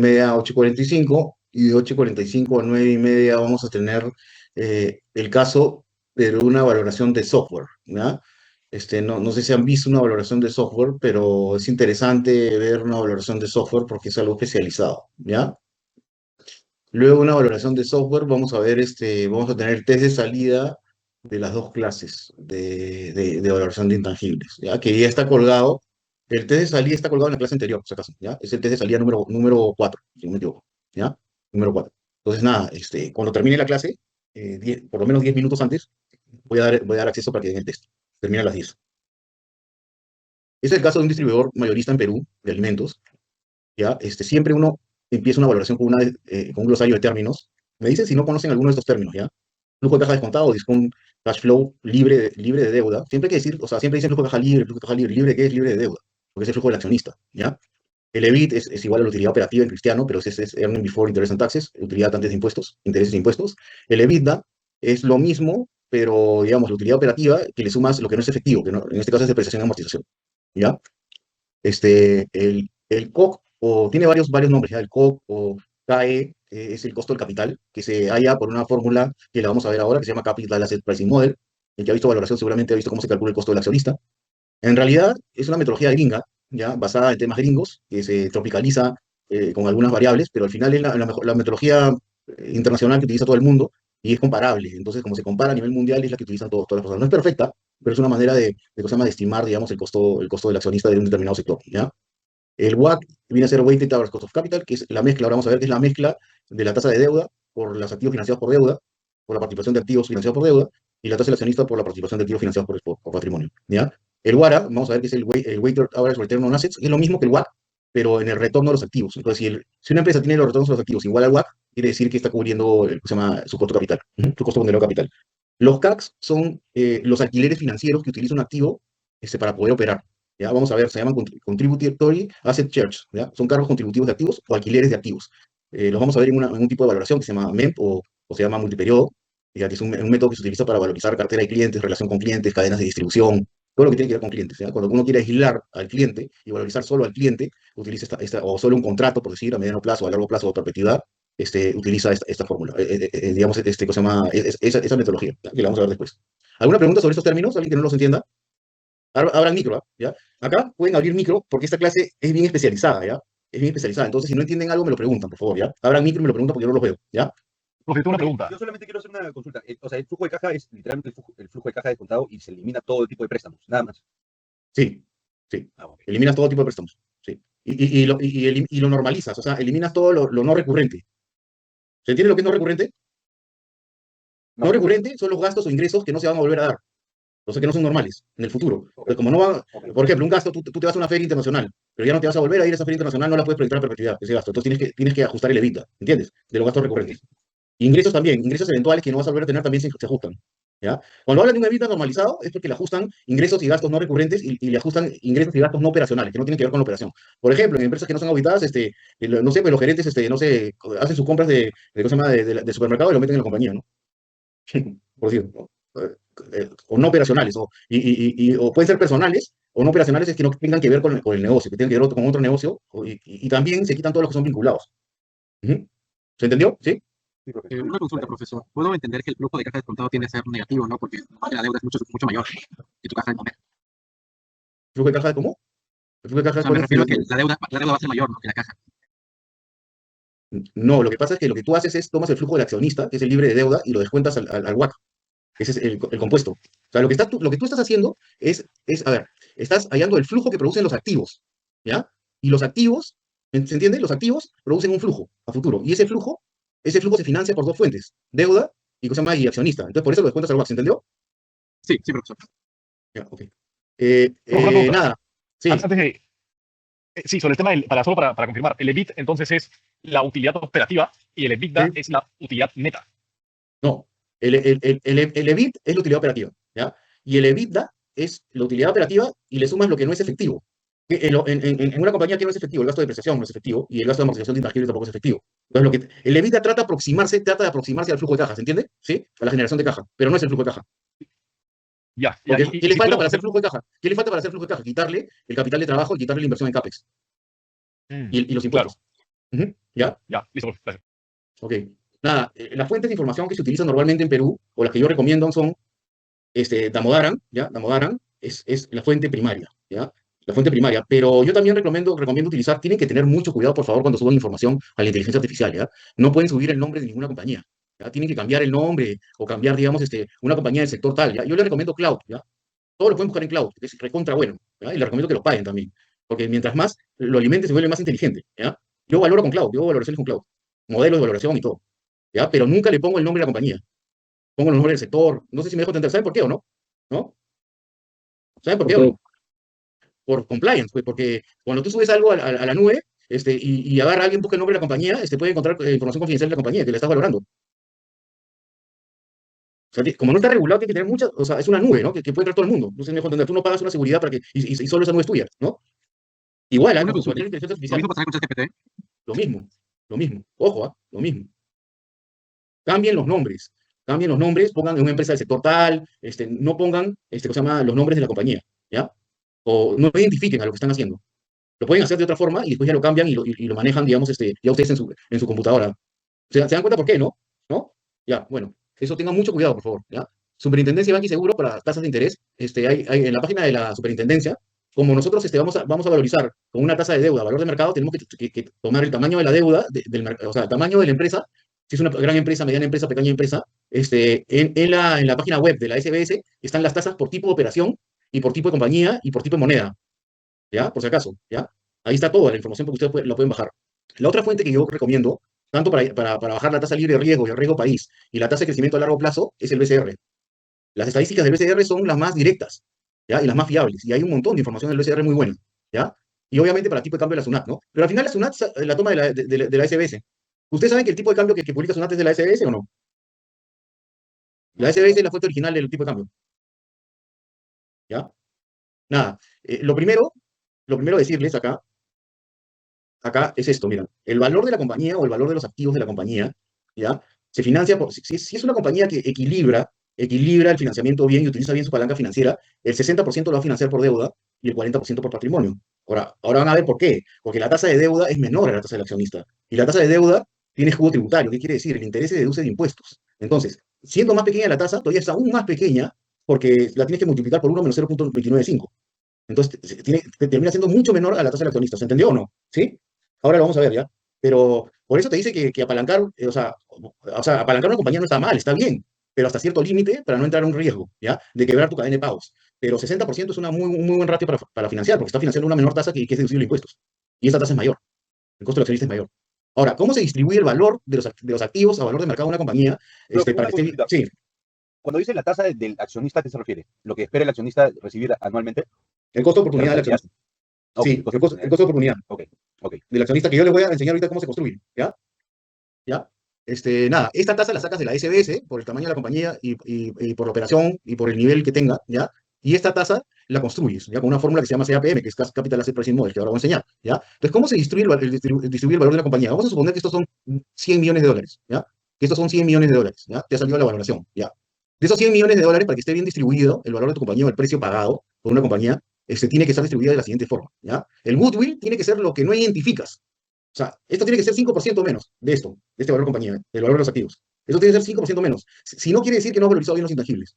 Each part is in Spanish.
9:30 a 8:45, y de 8:45 a 9:30 vamos a tener el caso de una valoración de software, ¿ya? No sé si han visto una valoración de software, pero es interesante ver una valoración de software porque es algo especializado, ¿ya? Luego de una valoración de software, vamos a tener test de salida de las dos clases de valoración de intangibles, ¿ya? Que ya está colgado. El test de salida está colgado en la clase anterior, por si acaso, ¿ya? Es el test de salida número 4, si no me equivoco, ¿ya? Número 4. Entonces, nada, cuando termine la clase, por lo menos 10 minutos antes, voy a dar acceso para que den el test. Termina a las 10. Es el caso de un distribuidor mayorista en Perú de alimentos, ¿ya? Siempre uno empieza una valoración con un glosario de términos. Me dicen si no conocen alguno de estos términos, ¿ya? Flujo de caja descontado, discount, cash flow libre de deuda. Siempre hay que decir, o sea, siempre dicen flujo de caja libre, flujo de caja libre. ¿Libre de qué es? Libre de deuda, porque es el flujo del accionista, ¿ya? El EBIT es igual a la utilidad operativa en cristiano, pero es earning before interest and taxes, utilidad antes de impuestos, intereses e impuestos. El EBITDA es lo mismo, pero digamos, la utilidad operativa que le sumas lo que no es efectivo, en este caso es depreciación y amortización, ¿ya? El COC, o tiene varios nombres, ¿ya? El COC o CAE, es el costo del capital, que se halla por una fórmula que la vamos a ver ahora, que se llama Capital Asset Pricing Model. El que ha visto valoración seguramente ha visto cómo se calcula el costo del accionista. En realidad, es una metodología gringa, ya basada en temas gringos, que se tropicaliza con algunas variables, pero al final es la metodología internacional que utiliza todo el mundo y es comparable. Entonces, como se compara a nivel mundial, es la que utilizan todas las personas. No es perfecta, pero es una manera de estimar, digamos, el costo del accionista de un determinado sector, ¿ya? El WACC viene a ser Weighted Average Cost of Capital, que es la mezcla, ahora vamos a ver que es la mezcla de la tasa de deuda por los activos financiados por deuda, por la participación de activos financiados por deuda, y la tasa del accionista por la participación de activos financiados por patrimonio, ¿ya? El WARA, vamos a ver que es el Weighted Average Return on Assets, es lo mismo que el WACC, pero en el retorno de los activos. Entonces, si una empresa tiene los retornos de los activos igual al WACC, quiere decir que está cubriendo se llama, su costo capital, su costo ponderado capital. Los CACs son los alquileres financieros que utiliza un activo para poder operar. ¿Ya? Vamos a ver, se llaman Contributory Asset Charge, ¿ya? Son cargos contributivos de activos o alquileres de activos. Los vamos a ver en un tipo de valoración que se llama MEMP o se llama multiperiodo, ya que es un método que se utiliza para valorizar cartera de clientes, relación con clientes, cadenas de distribución, todo lo que tiene que ver con clientes. ¿Ya? Cuando uno quiere aislar al cliente y valorizar solo al cliente, utiliza o solo un contrato, por decir, a mediano plazo, a largo plazo, o perpetuidad, utiliza esta fórmula, digamos, que se llama, esa metodología, ¿ya? Que la vamos a ver después. ¿Alguna pregunta sobre estos términos? ¿Alguien que no los entienda? Abran micro, ¿ah? ¿Ya? Acá pueden abrir micro porque esta clase es bien especializada, ¿ya? Es bien especializada. Entonces, si no entienden algo, me lo preguntan, por favor, ¿ya? Abran micro y me lo preguntan porque yo no los veo, ¿ya? Profe, tengo una pregunta. Yo solamente quiero hacer una consulta. O sea, el flujo de caja es literalmente el flujo de caja descontado y se elimina todo el tipo de préstamos, nada más. Sí, sí. Ah, ok. Eliminas todo tipo de préstamos, sí. Y lo normalizas, o sea, eliminas todo lo no recurrente. ¿Se entiende lo que es no recurrente? No No. recurrente son los gastos o ingresos que no se van a volver a dar. O sea, que no son normales en el futuro. Ok. Como no va, Ok. por ejemplo, un gasto, tú te vas a una feria internacional, pero ya no te vas a volver a ir a esa feria internacional, no la puedes proyectar a perpetuidad, ese gasto. Entonces tienes que ajustar el EBITDA, ¿entiendes? De los gastos recurrentes. Ingresos también, ingresos eventuales que no vas a volver a tener también se ajustan, ¿ya? Cuando hablan de un EBITDA normalizado es porque le ajustan ingresos y gastos no recurrentes y le ajustan ingresos y gastos no operacionales, que no tienen que ver con la operación. Por ejemplo, en empresas que no son auditadas, no sé, pues los gerentes, no sé, hacen sus compras ¿cómo se llama? De supermercado y lo meten en la compañía, ¿no? Por decir, ¿no? O no operacionales, o pueden ser personales, o no operacionales es que no tengan que ver con el negocio, que tengan que ver con otro negocio, y también se quitan todos los que son vinculados. Ujú. ¿Se entendió? ¿Sí? Sí, profe. Una consulta, profesor. Puedo entender que el flujo de caja descontado tiende a ser negativo, ¿no? Porque la deuda es mucho mayor y tu caja es menor. ¿Flujo de caja de cómo? ¿El flujo de caja O de sea, me cuál es? refiero a que la deuda va a ser mayor, ¿no? Que la caja. No, lo que pasa es que lo que tú haces es tomas el flujo del accionista, que es el libre de deuda, y lo descuentas al WACC. Ese es el compuesto. O sea, lo que tú estás haciendo a ver, estás hallando el flujo que producen los activos, ¿ya? Y los activos, ¿se entiende? Los activos producen un flujo a futuro. Y ese flujo se financia por dos fuentes, deuda y cosa más y accionista. Entonces, por eso lo descuentas al WACC, ¿se entendió? Sí, sí, profesor. Ya, ok. Profe, una pregunta. Nada, sí. Antes de, sí, sobre el tema solo para confirmar, el EBIT entonces es la utilidad operativa y el EBITDA Sí. es la utilidad neta. No, el EBIT es la utilidad operativa, ¿ya? Y el EBITDA es la utilidad operativa y le sumas lo que no es efectivo. En una compañía que no es efectivo, el gasto de depreciación no es efectivo y el gasto de amortización de intangibles tampoco es efectivo. Entonces, el EBITDA trata de aproximarse al flujo de caja, ¿se entiende? ¿Sí? A la generación de caja, pero no es el flujo de caja. Ya, ya. Porque, ¿qué Y le si falta pudiéramos para hacer hacer... flujo de caja? ¿Qué le falta para hacer flujo de caja? Quitarle el capital de trabajo y quitarle la inversión en CAPEX y los claro. impuestos. Ujú, ¿ya? Ya, listo, gracias. Ok. Nada, las fuentes de información que se utilizan normalmente en Perú, o las que yo recomiendo son Damodaran, ¿ya? Damodaran es la fuente primaria, ¿ya? La fuente primaria. Pero yo también recomiendo utilizar, tienen que tener mucho cuidado, por favor, cuando suban información a la inteligencia artificial, ¿ya? No pueden subir el nombre de ninguna compañía, ¿ya? Tienen que cambiar el nombre o cambiar, digamos, una compañía del sector tal, ¿ya? Yo les recomiendo Cloud, ¿ya? Todo lo pueden buscar en Cloud, es recontra bueno, ¿ya? Y les recomiendo que lo paguen también, porque mientras más lo alimenten, se vuelve más inteligente, ¿ya? Yo valoro con Cloud, yo hago valoraciones con Cloud, modelos de valoración y todo, ¿ya? Pero nunca le pongo el nombre de la compañía, pongo el nombre del sector, no sé si me dejo entender, ¿saben por qué o no? ¿No? ¿Saben por qué o Ok. no? Por compliance, pues, porque cuando tú subes algo a la nube, y agarra a alguien, busca el nombre de la compañía, puede encontrar información confidencial de la compañía que le estás valorando. O sea, como no está regulado, tiene que tener muchas, o sea, es una nube, ¿no? Que puede entrar todo el mundo. No sé, mejor entender, tú no pagas una seguridad para que, y solo esa nube es tuya, ¿no? Igual, Una con consulta. cualquier inteligencia Lo artificial, mismo pasará con ChatGPT. lo mismo, lo mismo. Ojo, lo mismo. Cambien los nombres, pongan en una empresa del sector tal, no pongan, ¿cómo se llama? Los nombres de la compañía, ¿ya? O no identifiquen a lo que están haciendo. Lo pueden hacer de otra forma y después ya lo cambian y lo manejan, digamos, ya ustedes en su computadora. ¿Se dan cuenta por qué, no? ¿No? Ya, bueno, eso tengan mucho cuidado, por favor, ¿ya? Superintendencia de Banco y Seguro para tasas de interés, hay en la página de la superintendencia, como nosotros vamos a valorizar con una tasa de deuda, valor de mercado, tenemos que tomar el tamaño de la deuda, o sea, el tamaño de la empresa, si es una gran empresa, mediana empresa, pequeña empresa, en la página web de la SBS están las tasas por tipo de operación y por tipo de compañía y por tipo de moneda, ¿ya? Por si acaso, ¿ya? Ahí está toda la información porque ustedes la pueden bajar. La otra fuente que yo recomiendo, tanto para bajar la tasa libre de riesgo y el riesgo país y la tasa de crecimiento a largo plazo, es el BCR. Las estadísticas del BCR son las más directas, ¿ya? Y las más fiables. Y hay un montón de información del BCR muy buena, ¿ya? Y obviamente para el tipo de cambio de la SUNAT, ¿no? Pero al final la SUNAT la toma de la SBS. ¿Ustedes saben que el tipo de cambio que publica SUNAT es de la SBS o no? La SBS es la fuente original del tipo de cambio, ¿ya? Nada. Lo primero decirles acá es esto, mira, el valor de la compañía o el valor de los activos de la compañía, ¿ya? Se financia si es una compañía que equilibra el financiamiento bien y utiliza bien su palanca financiera, el 60% lo va a financiar por deuda y el 40% por patrimonio. Ahora van a ver por qué. Porque la tasa de deuda es menor a la tasa del accionista. Y la tasa de deuda tiene escudo tributario. ¿Qué quiere decir? El interés se deduce de impuestos. Entonces, siendo más pequeña la tasa, todavía es aún más pequeña porque la tienes que multiplicar por 1 menos 0,295. Entonces, termina siendo mucho menor a la tasa del accionista. ¿Se entendió o no? ¿Sí? Ahora lo vamos a ver, ¿ya? Pero por eso te dice que apalancar, o sea, apalancar una compañía no está mal, está bien, pero hasta cierto límite para no entrar en un riesgo, ¿ya? De quebrar tu cadena de pagos. Pero 60% es un muy buen ratio para financiar, porque está financiando una menor tasa que es deducible de impuestos. Y esa tasa es mayor, el costo del accionista es mayor. Ahora, ¿cómo se distribuye el valor de los activos a valor de mercado de una compañía? Pero Para una que esté bien? consulta. Sí, Cuando dice la tasa del accionista, ¿a qué se refiere? ¿Lo que espera el accionista recibir anualmente el costo de de oportunidad del rentabilidad? accionista. Ok, Sí, costo el de costo, el oportunidad. costo de oportunidad Ok, ok. del accionista, que yo les voy a enseñar ahorita cómo se construye, ¿ya? ¿Ya? Nada, esta tasa la sacas de la SBS por el tamaño de la compañía y por la operación y por el nivel que tenga, ¿ya? Y esta tasa la construyes, ¿ya? Con una fórmula que se llama CAPM, que es Capital Asset Pricing Model, que ahora voy a enseñar, ¿ya? Entonces, ¿cómo se distribuye el valor de la compañía? Vamos a suponer que estos son 100 millones de dólares, ¿ya? Que estos son 100 millones de dólares, ¿ya? Te ha salido la valoración, ¿ya? De esos 100 millones de dólares, para que esté bien distribuido el valor de tu compañía o el precio pagado por una compañía, tiene que estar distribuido de la siguiente forma, ¿ya? El goodwill tiene que ser lo que no identificas. O sea, esto tiene que ser 5% menos de este valor de compañía, del valor de los activos. Eso tiene que ser 5% menos. Si no quiere decir que no ha valorizado bien los intangibles,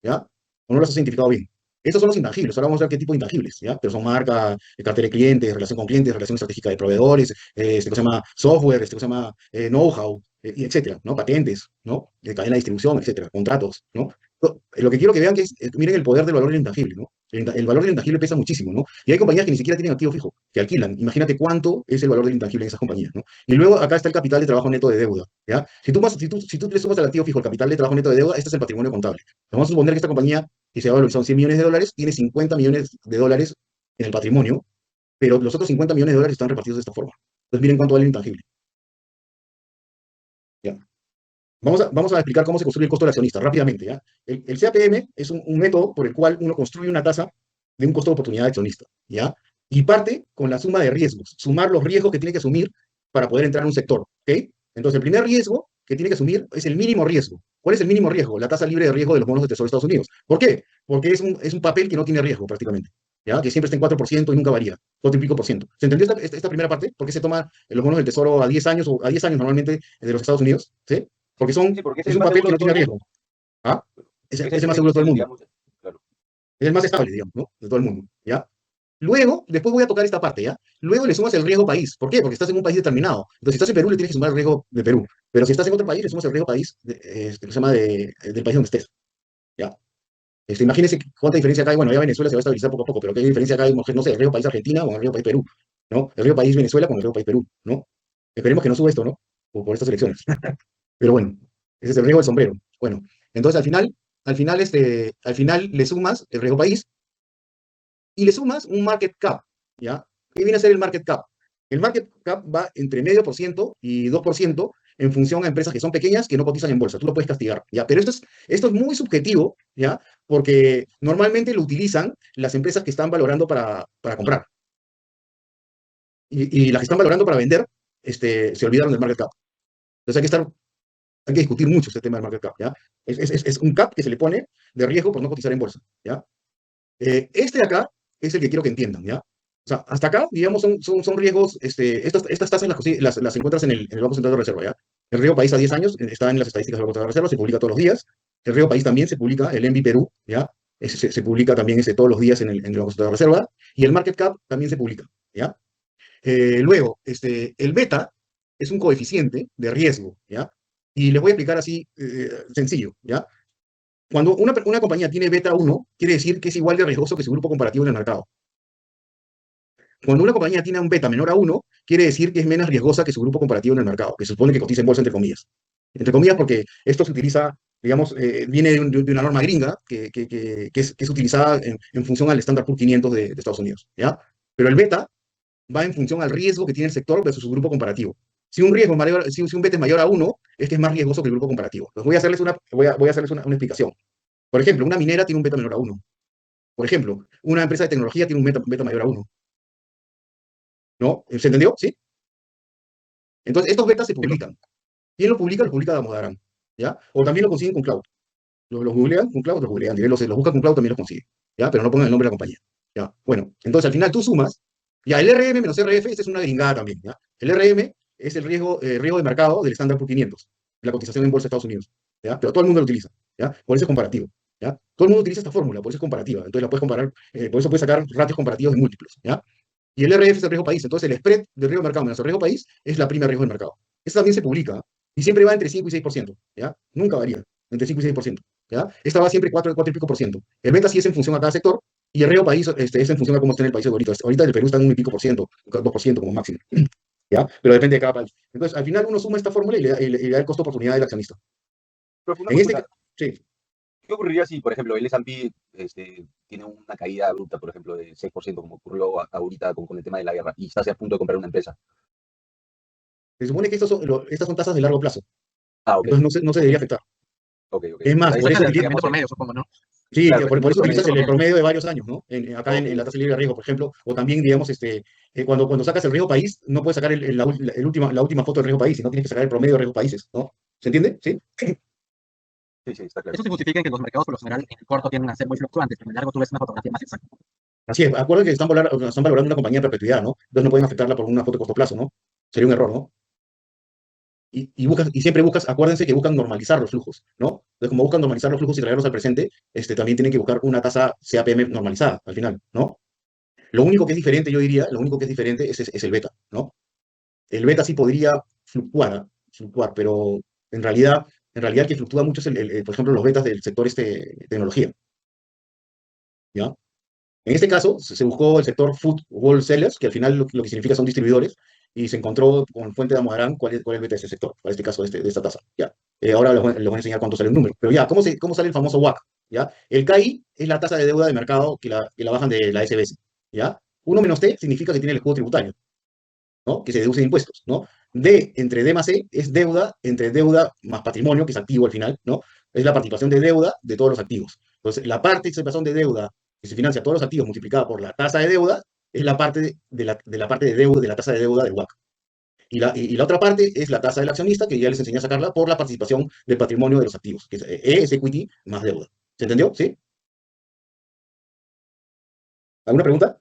¿ya? O no los has identificado bien. Estos son los intangibles. Ahora vamos a ver qué tipo de intangibles, ¿ya? Pero son marca, cartera de clientes, relación con clientes, relación estratégica de proveedores, que se llama software, que se llama know-how, y etcétera, ¿no? Patentes, ¿no? Cadena de distribución, etcétera, contratos, ¿no? Lo que quiero que vean que es, miren el poder del valor del intangible, ¿no? El valor del intangible pesa muchísimo, ¿no? Y hay compañías que ni siquiera tienen activo fijo, que alquilan. Imagínate cuánto es el valor del intangible en esas compañías, ¿no? Y luego acá está el capital de trabajo neto de deuda, ¿ya? Si tú le sumas al activo fijo el capital de trabajo neto de deuda, este es el patrimonio contable. Vamos a suponer que esta compañía, que se ha valorizado 100 millones de dólares, tiene 50 millones de dólares en el patrimonio, pero los otros 50 millones de dólares están repartidos de esta forma. Entonces miren cuánto vale el intangible, ¿ya? Vamos a explicar cómo se construye el costo del accionista rápidamente, ¿ya? El CAPM es un método por el cual uno construye una tasa de un costo de oportunidad de accionista, ¿ya? Y parte con la suma de riesgos, sumar los riesgos que tiene que asumir para poder entrar en un sector, ¿ok? Entonces, el primer riesgo que tiene que asumir es el mínimo riesgo. ¿Cuál es el mínimo riesgo? La tasa libre de riesgo de los bonos de Tesoro de Estados Unidos. ¿Por qué? Porque es un papel que no tiene riesgo prácticamente. ¿ya? Que siempre está en 4% y nunca varía, 4 y pico por ciento. ¿Se entendió esta primera parte? ¿Por qué se toman los bonos del Tesoro a 10 años o a 10 años normalmente de los Estados Unidos? ¿Sí? Porque Sí, porque es es el un más papel que seguro no de todo tiene el riesgo. mundo. ¿Ah? Porque Es el más seguro de todo el mundo. digamos, claro. Es el más estable, digamos, ¿no? De todo el mundo, ¿ya? Luego, después voy a tocar esta parte, ¿ya? Luego le sumas el riesgo país. ¿Por qué? Porque estás en un país determinado. Entonces, si estás en Perú, le tienes que sumar el riesgo de Perú. Pero si estás en otro país, le sumas el riesgo país, que se llama del país donde estés, ¿ya? Imagínense cuánta diferencia acá hay. Bueno, ya Venezuela se va a estabilizar poco a poco, pero qué diferencia acá hay, no sé, el riesgo país Argentina o el riesgo país Perú, ¿no? El riesgo país Venezuela con el riesgo país Perú, ¿no? Esperemos que no suba esto, ¿no? Por estas elecciones. Pero bueno, ese es el riesgo del sombrero. Bueno, entonces al final le sumas el riesgo país y le sumas un market cap, ¿ya? ¿Qué viene a ser el market cap? El market cap va entre 0,5% y 2% en función a empresas que son pequeñas que no cotizan en bolsa. Tú lo puedes castigar, ¿ya? Pero esto es muy subjetivo, ¿ya? Porque normalmente lo utilizan las empresas que están valorando para comprar. Y las que están valorando para vender, se olvidaron del market cap. Entonces hay que discutir mucho este tema del market cap, ¿ya? Es un cap que se le pone de riesgo por no cotizar en bolsa, ¿ya? Este de acá es el que quiero que entiendan, ¿ya? O sea, hasta acá, digamos, son riesgos, estas tasas las encuentras en el Banco Central de Reserva, ¿ya? El riesgo país a 10 años está en las estadísticas del Banco Central de Reserva, se publica todos los días. El riesgo país también se publica, el ENVI Perú, ¿ya? Se publica también todos los días en el Banco Central de Reserva. Y el market cap también se publica, ¿ya? Luego, el beta es un coeficiente de riesgo, ¿ya? Y les voy a explicar así, sencillo, ¿ya? Cuando una compañía tiene beta 1, quiere decir que es igual de riesgoso que su grupo comparativo en el mercado. Cuando una compañía tiene un beta menor a 1, quiere decir que es menos riesgosa que su grupo comparativo en el mercado, que se supone que cotiza en bolsa entre comillas. Entre comillas porque esto se utiliza, digamos, viene de una norma gringa que es utilizada en función al Standard Poor's 500 de Estados Unidos, ¿ya? Pero el beta va en función al riesgo que tiene el sector versus su grupo comparativo. Si un si un beta es mayor a 1, es que es más riesgoso que el grupo comparativo. Entonces voy a hacerles una explicación. Por ejemplo, una minera tiene un beta menor a 1. Por ejemplo, una empresa de tecnología tiene un beta mayor a 1. ¿No? ¿Se entendió? ¿Sí? Entonces, estos betas se publican. ¿Quién lo publica? Lo publica Damodaran. ¿Ya? O también lo consiguen con Cloud. Los googlean con Cloud, los googlean. Los buscan con Cloud, también los consiguen. ¿Ya? Pero no pongan el nombre de la compañía. ¿Ya? Bueno, entonces al final tú sumas. Ya, el RM menos RF, esta es una gringada también. ¿Ya? El RM es el riesgo de mercado del Standard Poor's 500, la cotización en bolsa de Estados Unidos. ¿Ya? Pero todo el mundo lo utiliza. ¿Ya? Por eso es comparativo. ¿Ya? Todo el mundo utiliza esta fórmula, por eso es comparativa. Entonces la puedes comparar, por eso puedes sacar ratios comparativos de múltiplos. ¿Ya? Y el RF es el riesgo país. Entonces el spread del riesgo de mercado menos el riesgo país es la prima de riesgo del mercado. Eso también se publica y siempre va entre 5 y 6%. ¿Ya? Nunca varía. Entre 5 y 6%. ¿Ya? Esta va siempre 4 y pico por ciento. El beta sí es en función a cada sector y el riesgo país es en función a cómo está en el país ahorita. Ahorita el Perú está en 1 y pico por ciento, 2% como máximo. ¿Ya? Pero depende de cada país. Entonces, al final uno suma esta fórmula y le da el costo de oportunidad del accionista. Pero una En este consulta, sí. ¿qué ocurriría si, por ejemplo, el S&P tiene una caída bruta, por ejemplo, de 6%, como ocurrió ahorita con el tema de la guerra, y estás a punto de comprar una empresa? Se supone que estas son tasas de largo plazo. Ah, ok, Entonces no se debería afectar. ok. Es más, Ahí por Eso es eso el utiliza, rendimiento promedio, supongo, ¿no? sí, claro, por eso utilizas el promedio. promedio de varios años, ¿no? Acá Ok, en la tasa libre de riesgo, por ejemplo, o también, digamos, cuando sacas el riesgo país, no puedes sacar la última foto del riesgo país, sino tienes que sacar el promedio de riesgo países, ¿no? ¿Se entiende? ¿Sí? sí, sí, está claro. Eso se justifica en que los mercados, por lo general, en el corto tienden a ser muy fluctuantes, pero en el largo tú ves una fotografía más exacta. Así es, acuerden que están valorando una compañía de perpetuidad, ¿no? Entonces no pueden afectarla por una foto de corto plazo, ¿no? Sería un error, ¿no? Y siempre acuérdense que buscan normalizar los flujos, ¿no? Entonces, como buscan normalizar los flujos y traerlos al presente, también tienen que buscar una tasa CAPM normalizada al final, ¿no? Lo único que es diferente, yo diría, lo único que es diferente es el beta, ¿no? El beta sí podría fluctuar, pero en realidad el que fluctúa mucho es, por ejemplo, los betas del sector tecnología, ¿ya? En este caso, se buscó el sector food wholesalers, que al final lo que significa son distribuidores, y se encontró con fuente de Amodarán cuál es el beta de ese sector, para este caso, de esta tasa. ¿Ya? Ahora les voy a enseñar cuánto sale un número. Pero ya, ¿cómo sale el famoso WACC? ¿Ya? El KI es la tasa de deuda de mercado que la bajan de la SBS. ¿Ya? 1 menos T significa que tiene el escudo tributario, ¿no? Que se deduce de impuestos, ¿no? D entre D más E es deuda entre deuda más patrimonio, que es activo al final, ¿no? Es la participación de deuda de todos los activos. Entonces, la participación de deuda que se financia todos los activos multiplicada por la tasa de deuda es la parte de la parte de deuda, de la tasa de deuda del WACC. Y la otra parte es la tasa del accionista, que ya les enseñé a sacarla por la participación del patrimonio de los activos, que es equity más deuda. ¿Se entendió? ¿Sí? ¿Alguna pregunta?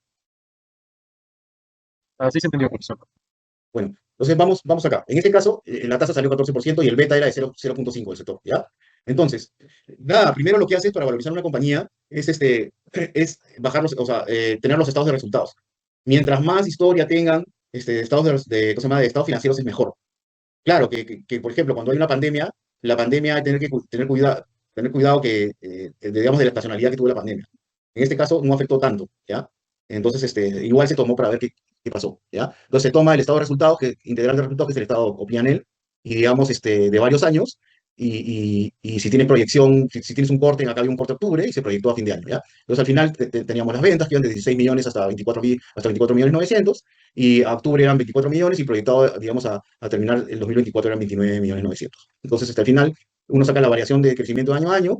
Así se entendió, profesor. Bueno, entonces vamos acá. En este caso, la tasa salió 14% y el beta era de 0.5 del sector, ¿ya? Entonces, nada, primero lo que haces para valorizar una compañía es bajar o sea, tener los estados de resultados. Mientras más historia tengan estados ¿cómo se llama? De estados financieros es mejor. Claro, por ejemplo, cuando hay una pandemia, la pandemia hay que tener cuidado digamos, de la estacionalidad que tuvo la pandemia. En este caso no afectó tanto, ¿ya? Entonces, igual se tomó para ver qué pasó, ¿ya? Entonces se toma el estado de resultados, integral de resultados, que es el estado OPIANEL, y digamos, de varios años, y si tienes proyección, si tienes un corte, acá había un corte de octubre, y se proyectó a fin de año, ¿ya? Entonces al final teníamos las ventas, que iban de 16 millones hasta 24 millones 900, y a octubre eran 24 millones, y proyectado, digamos, a terminar el 2024 eran 29 millones 900. Entonces, hasta el final, uno saca la variación de crecimiento año a año,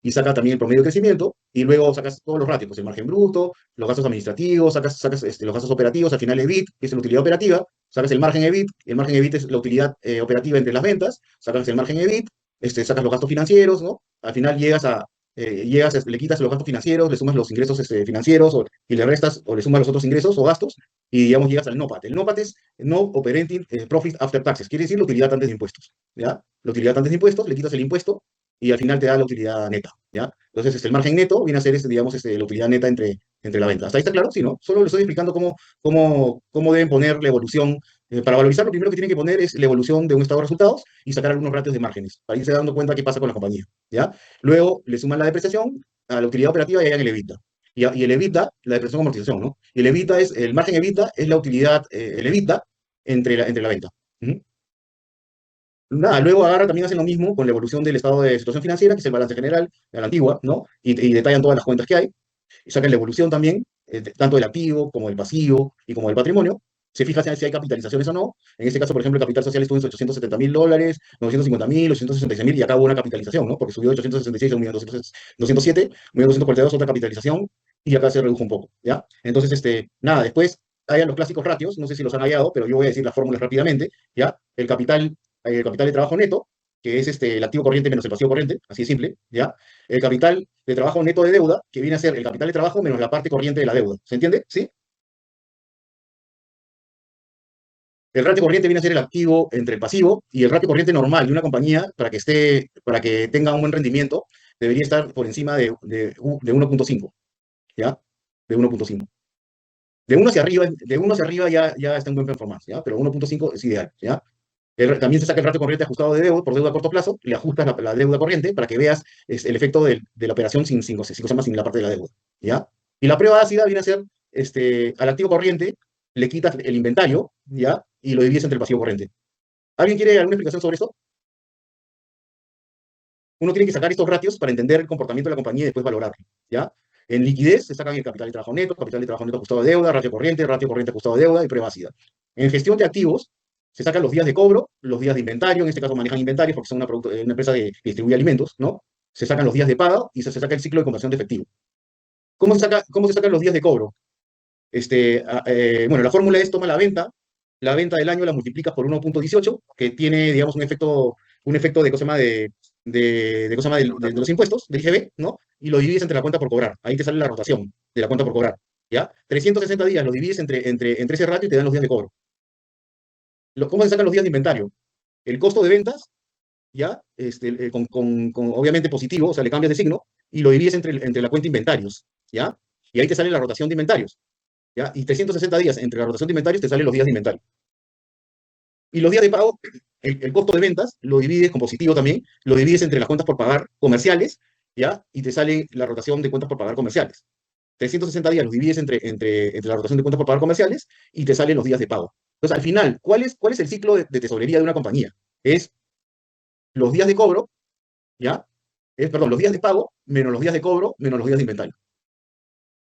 y saca también el promedio de crecimiento, y luego sacas todos los ratios, pues el margen bruto, los gastos administrativos, sacas los gastos operativos, al final EBIT, que es la utilidad operativa, sacas el margen EBIT es la utilidad operativa entre las ventas, sacas el margen EBIT, sacas los gastos financieros, ¿no? Al final le quitas los gastos financieros, le sumas los ingresos financieros, y le restas o le sumas los otros ingresos o gastos, y digamos llegas al NOPAT. El NOPAT es No Operating Profit After Taxes, quiere decir la utilidad antes de impuestos, ¿ya? La utilidad antes de impuestos, le quitas el impuesto, y al final te da la utilidad neta, ¿ya? Entonces, el margen neto viene a ser, digamos, la utilidad neta entre la venta. ¿Hasta ahí está claro? Sí, ¿no? Solo le estoy explicando cómo deben poner la evolución. Para valorizar, lo primero que tienen que poner es la evolución de un estado de resultados y sacar algunos ratios de márgenes, para irse dando cuenta qué pasa con la compañía, ¿ya? Luego, le suman la depreciación a la utilidad operativa y hallan el EBITDA. Y el EBITDA, la depreciación amortización, ¿no? Y el margen EBITDA es la utilidad, el EBITDA entre la venta. ¿Mm? Nada, luego agarra, también hacen lo mismo con la evolución del estado de situación financiera, que es el balance general, a la antigua, ¿no? Y detallan todas las cuentas que hay, y sacan la evolución también, tanto del activo, como del pasivo, y como del patrimonio. Se fija si hay capitalizaciones o no. En este caso, por ejemplo, el capital social estuvo en $870.000, 950.000, 866.000, y acá hubo una capitalización, ¿no? Porque subió de 866 a 1.207, 1.242 otra capitalización, y acá se redujo un poco, ¿ya? Entonces, nada, después hayan los clásicos ratios, no sé si los han hallado, pero yo voy a decir las fórmulas rápidamente, ¿ya? El capital de trabajo neto, que es el activo corriente menos el pasivo corriente, así de simple, ¿ya? El capital de trabajo neto de deuda, que viene a ser el capital de trabajo menos la parte corriente de la deuda. ¿Se entiende? ¿Sí? El ratio corriente viene a ser el activo entre el pasivo, y el ratio corriente normal de una compañía, para que tenga un buen rendimiento, debería estar por encima de 1.5, ¿ya? De 1.5. De 1 hacia arriba ya está en buen performance, ¿ya? Pero 1.5 es ideal, ¿ya? También se saca el ratio corriente ajustado de deuda por deuda a corto plazo, le ajustas la deuda corriente para que veas el efecto de la operación sin la parte de la deuda, ¿ya? Y la prueba ácida viene a ser, al activo corriente le quitas el inventario, ¿ya? Y lo divides entre el pasivo corriente. ¿Alguien quiere alguna explicación sobre esto? Uno tiene que sacar estos ratios para entender el comportamiento de la compañía y después valorarlo, ¿ya? En liquidez se sacan el capital de trabajo neto ajustado de deuda, ratio corriente ajustado de deuda y prueba ácida. En gestión de activos se sacan los días de cobro, los días de inventario, en este caso manejan inventarios porque son una empresa que distribuye alimentos, ¿no? Se sacan los días de pago y se saca el ciclo de conversión de efectivo. ¿Cómo se sacan los días de cobro? Bueno, la fórmula es: toma la venta del año la multiplicas por 1.18, que tiene, digamos, un efecto de, cosa más de, cosa más de los impuestos, del IGB, ¿no? Y lo divides entre la cuenta por cobrar. Ahí te sale la rotación de la cuenta por cobrar, ¿ya? 360 días lo divides entre ese ratio y te dan los días de cobro. ¿Cómo se sacan los días de inventario? El costo de ventas, ¿ya? Obviamente positivo, o sea, le cambias de signo, y lo divides entre la cuenta inventarios, ¿ya? Y ahí te sale la rotación de inventarios, ¿ya? Y 360 días entre la rotación de inventarios te salen los días de inventario. Y los días de pago, el costo de ventas, lo divides con positivo también, lo divides entre las cuentas por pagar comerciales, ¿ya? Y te sale la rotación de cuentas por pagar comerciales. 360 días los divides entre la rotación de cuentas por pagar comerciales y te salen los días de pago. Entonces, al final, ¿cuál es el ciclo de tesorería de una compañía? Es los días de cobro, ¿ya? Perdón, los días de pago menos los días de cobro menos los días de inventario.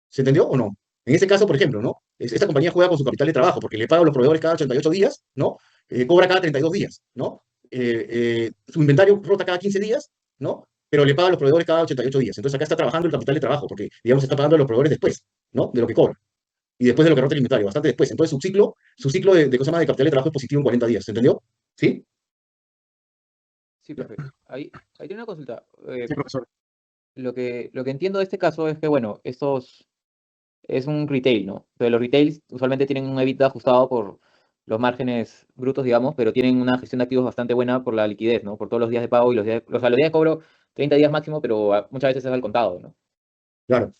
¿Se entendió o no? En ese caso, por ejemplo, ¿no? Esta compañía juega con su capital de trabajo porque le paga a los proveedores cada 88 días, ¿no? Cobra cada 32 días, ¿no? Su inventario rota cada 15 días, ¿no? Pero le paga a los proveedores cada 88 días. Entonces acá está trabajando el capital de trabajo porque, digamos, está pagando a los proveedores después, ¿no? De lo que cobra. Y después de lo que rota el inventario, bastante después. Entonces su ciclo de cosa más de capital de trabajo es positivo en 40 días, ¿se entendió? ¿Sí? Sí, profe. Ahí tiene una consulta. Sí, profesor. Lo que entiendo de este caso es que, bueno, es un retail, ¿no? Pero los retails usualmente tienen un EBITDA ajustado por los márgenes brutos, digamos, pero tienen una gestión de activos bastante buena por la liquidez, ¿no? Por todos los días de pago y o sea, los días de cobro, 30 días máximo, pero muchas veces es al contado, ¿no? Claro,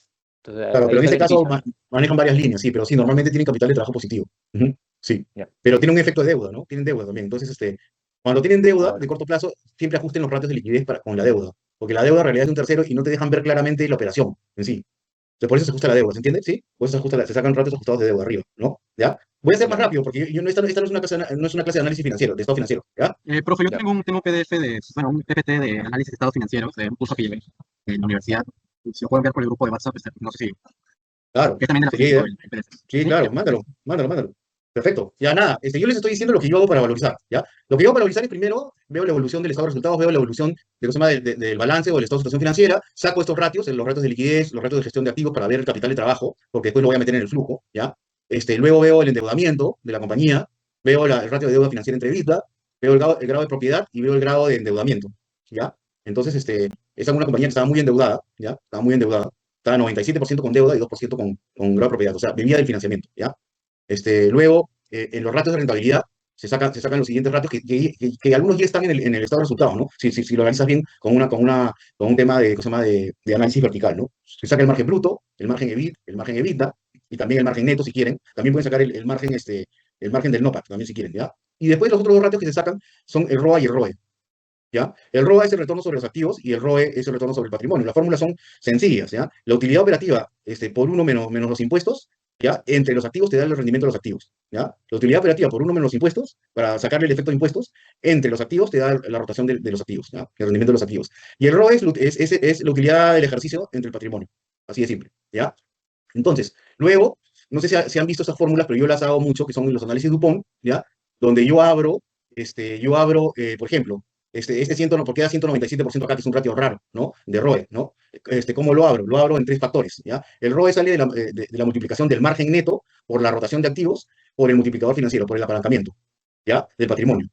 Entonces claro, ahí pero en está el este caso beneficio, ¿no? manejan varias líneas, sí, pero sí, normalmente tienen capital de trabajo positivo. Ujú, sí, Ya. pero tiene un efecto de deuda, ¿no? Tienen deuda también. Entonces, cuando tienen deuda Ahora, de corto plazo, siempre ajusten los ratios de liquidez con la deuda, porque la deuda en realidad es de un tercero y no te dejan ver claramente la operación en sí. Entonces, por eso se ajusta la deuda, ¿se entiende? Sí, por eso se sacan ratios ajustados de deuda arriba, ¿no? ¿Ya? Voy a ser más ya, rápido, porque esta no es una clase, no es una clase de análisis financiero, de estado financiero, ¿ya? Profe, yo ya. tengo un PDF bueno, un PPT de análisis de estados financieros de un curso que llevé en la universidad. Si lo pueden ver por el grupo de WhatsApp, no sé si, Claro, que también de la sería FISIC, ¿no? ideal. El PDF. Sí, ¿Sí? claro, Ya. mándalo. Perfecto. Ya nada, yo les estoy diciendo lo que yo hago para valorizar, ¿ya? Lo que yo hago para valorizar es primero veo la evolución del estado de resultados, veo la evolución de, ¿cómo se llama? Del balance o del estado de situación financiera, saco estos ratios, los ratios de liquidez, los ratios de gestión de activos para ver el capital de trabajo, porque después lo voy a meter en el flujo, ¿ya? Luego veo el endeudamiento de la compañía, veo el ratio de deuda financiera entre EBITDA, veo el grado de propiedad y veo el grado de endeudamiento, ¿ya? Entonces, esta es una compañía que estaba muy endeudada, ¿ya? Estaba muy endeudada, estaba 97% con deuda y 2% con grado de propiedad, o sea, vivía del financiamiento, ¿ya? Luego, en los ratios de rentabilidad se sacan los siguientes ratios que algunos ya están en el estado de resultados, ¿no? Si lo analizas bien con un tema de, ¿cómo se llama? De análisis vertical, ¿no? Se saca el margen bruto, el margen EBIT, el margen EBITDA y también el margen neto si quieren. También pueden sacar el margen del NOPAT también si quieren, ¿ya? Y después los otros dos ratios que se sacan son el ROA y el ROE. ¿Ya? El ROA es el retorno sobre los activos y el ROE es el retorno sobre el patrimonio. Las fórmulas son sencillas, ¿ya? La utilidad operativa por uno menos los impuestos, ¿ya? Entre los activos te da el rendimiento de los activos, ¿ya? La utilidad operativa por uno menos los impuestos, para sacarle el efecto de impuestos, entre los activos te da la rotación de los activos, ¿ya? El rendimiento de los activos. Y el ROE es la utilidad del ejercicio entre el patrimonio. Así de simple, ¿ya? Entonces, luego, no sé si han visto esas fórmulas, pero yo las hago mucho, que son los análisis Dupont, ¿ya? Donde por ejemplo, porque da 197% acá, que es un ratio raro, ¿no? De ROE, ¿no? ¿Cómo lo abro? Lo abro en tres factores, ¿ya? El ROE sale de la multiplicación del margen neto por la rotación de activos, por el multiplicador financiero, por el apalancamiento, ¿ya? Del patrimonio.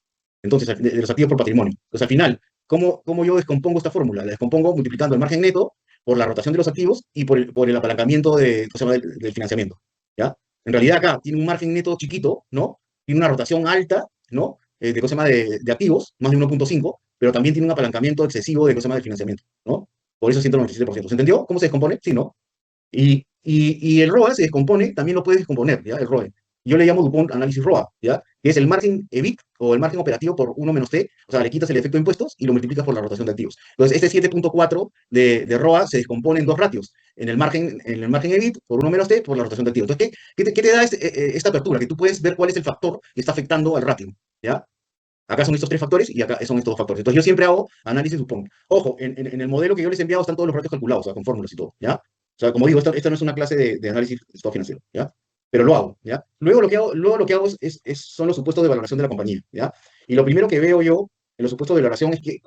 Entonces, de los activos por patrimonio. Entonces, al final, ¿cómo yo descompongo esta fórmula? La descompongo multiplicando el margen neto por la rotación de los activos y por el apalancamiento ¿cómo se llama? Del financiamiento, ¿ya? En realidad acá tiene un margen neto chiquito, ¿no? Tiene una rotación alta, ¿no? ¿Cómo se llama? De activos, más de 1.5, pero también tiene un apalancamiento excesivo de, ¿cómo se llama? Del financiamiento, ¿no? Por eso 197%. ¿Se entendió cómo se descompone? Sí, ¿no? Y el ROA se descompone, también lo puedes descomponer, ¿ya? El ROE. Yo le llamo Dupont análisis ROA, ¿ya? Que es el margen EBIT o el margen operativo por uno menos T, o sea, le quitas el efecto de impuestos y lo multiplicas por la rotación de activos. Entonces, este 7.4 de ROA se descompone en dos ratios, en el margen EBIT por uno menos T por la rotación de activos. Entonces, ¿qué te da esta apertura? Que tú puedes ver cuál es el factor que está afectando al ratio, ¿ya? Acá son estos tres factores y acá son estos dos factores. Entonces yo siempre hago análisis Dupont. Ojo, en el modelo que yo les he enviado están todos los ratios calculados, o sea, con fórmulas y todo, ¿ya? O sea, como digo, esta no es una clase de análisis de estado financiero, ¿ya? Pero lo hago, ¿ya? Luego lo que hago son los supuestos de valoración de la compañía, ¿ya? Y lo primero que veo yo en los supuestos de valoración es qué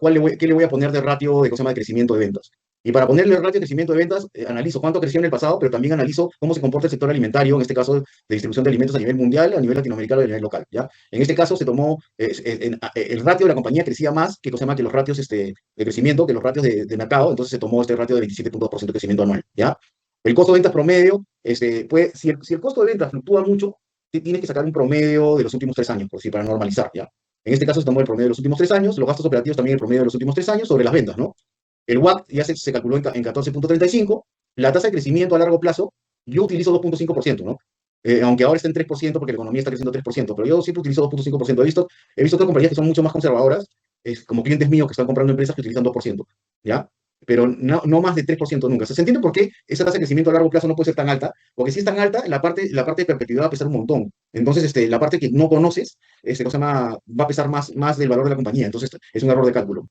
le voy a poner de ratio de, cosa de crecimiento de ventas. Y para ponerle el ratio de crecimiento de ventas, analizo cuánto creció en el pasado, pero también analizo cómo se comporta el sector alimentario, en este caso de distribución de alimentos a nivel mundial, a nivel latinoamericano y a nivel local, ¿ya? En este caso se tomó, el ratio de la compañía crecía más que los ratios de crecimiento, que los ratios de mercado, entonces se tomó este ratio de 27.2% de crecimiento anual, ¿ya? El costo de ventas promedio, si el costo de ventas fluctúa mucho, tienes que sacar un promedio de los últimos 3 años, por decir, para normalizar, ¿ya? En este caso se tomó el promedio de los últimos 3 años, los gastos operativos también el promedio de los últimos 3 años sobre las ventas, ¿no? El WACC ya se calculó en 14.35, la tasa de crecimiento a largo plazo, yo utilizo 2.5%, ¿no? Aunque ahora está en 3% porque la economía está creciendo 3%, pero yo siempre utilizo 2.5%. He visto otras compañías que son mucho más conservadoras, como clientes míos que están comprando empresas que utilizan 2%, ¿ya? Pero no más de 3% nunca. ¿Se entiende por qué esa tasa de crecimiento a largo plazo no puede ser tan alta? Porque si es tan alta, la parte de perpetuidad va a pesar un montón. Entonces, la parte que no conoces, va a pesar más del valor de la compañía. Entonces, es un error de cálculo.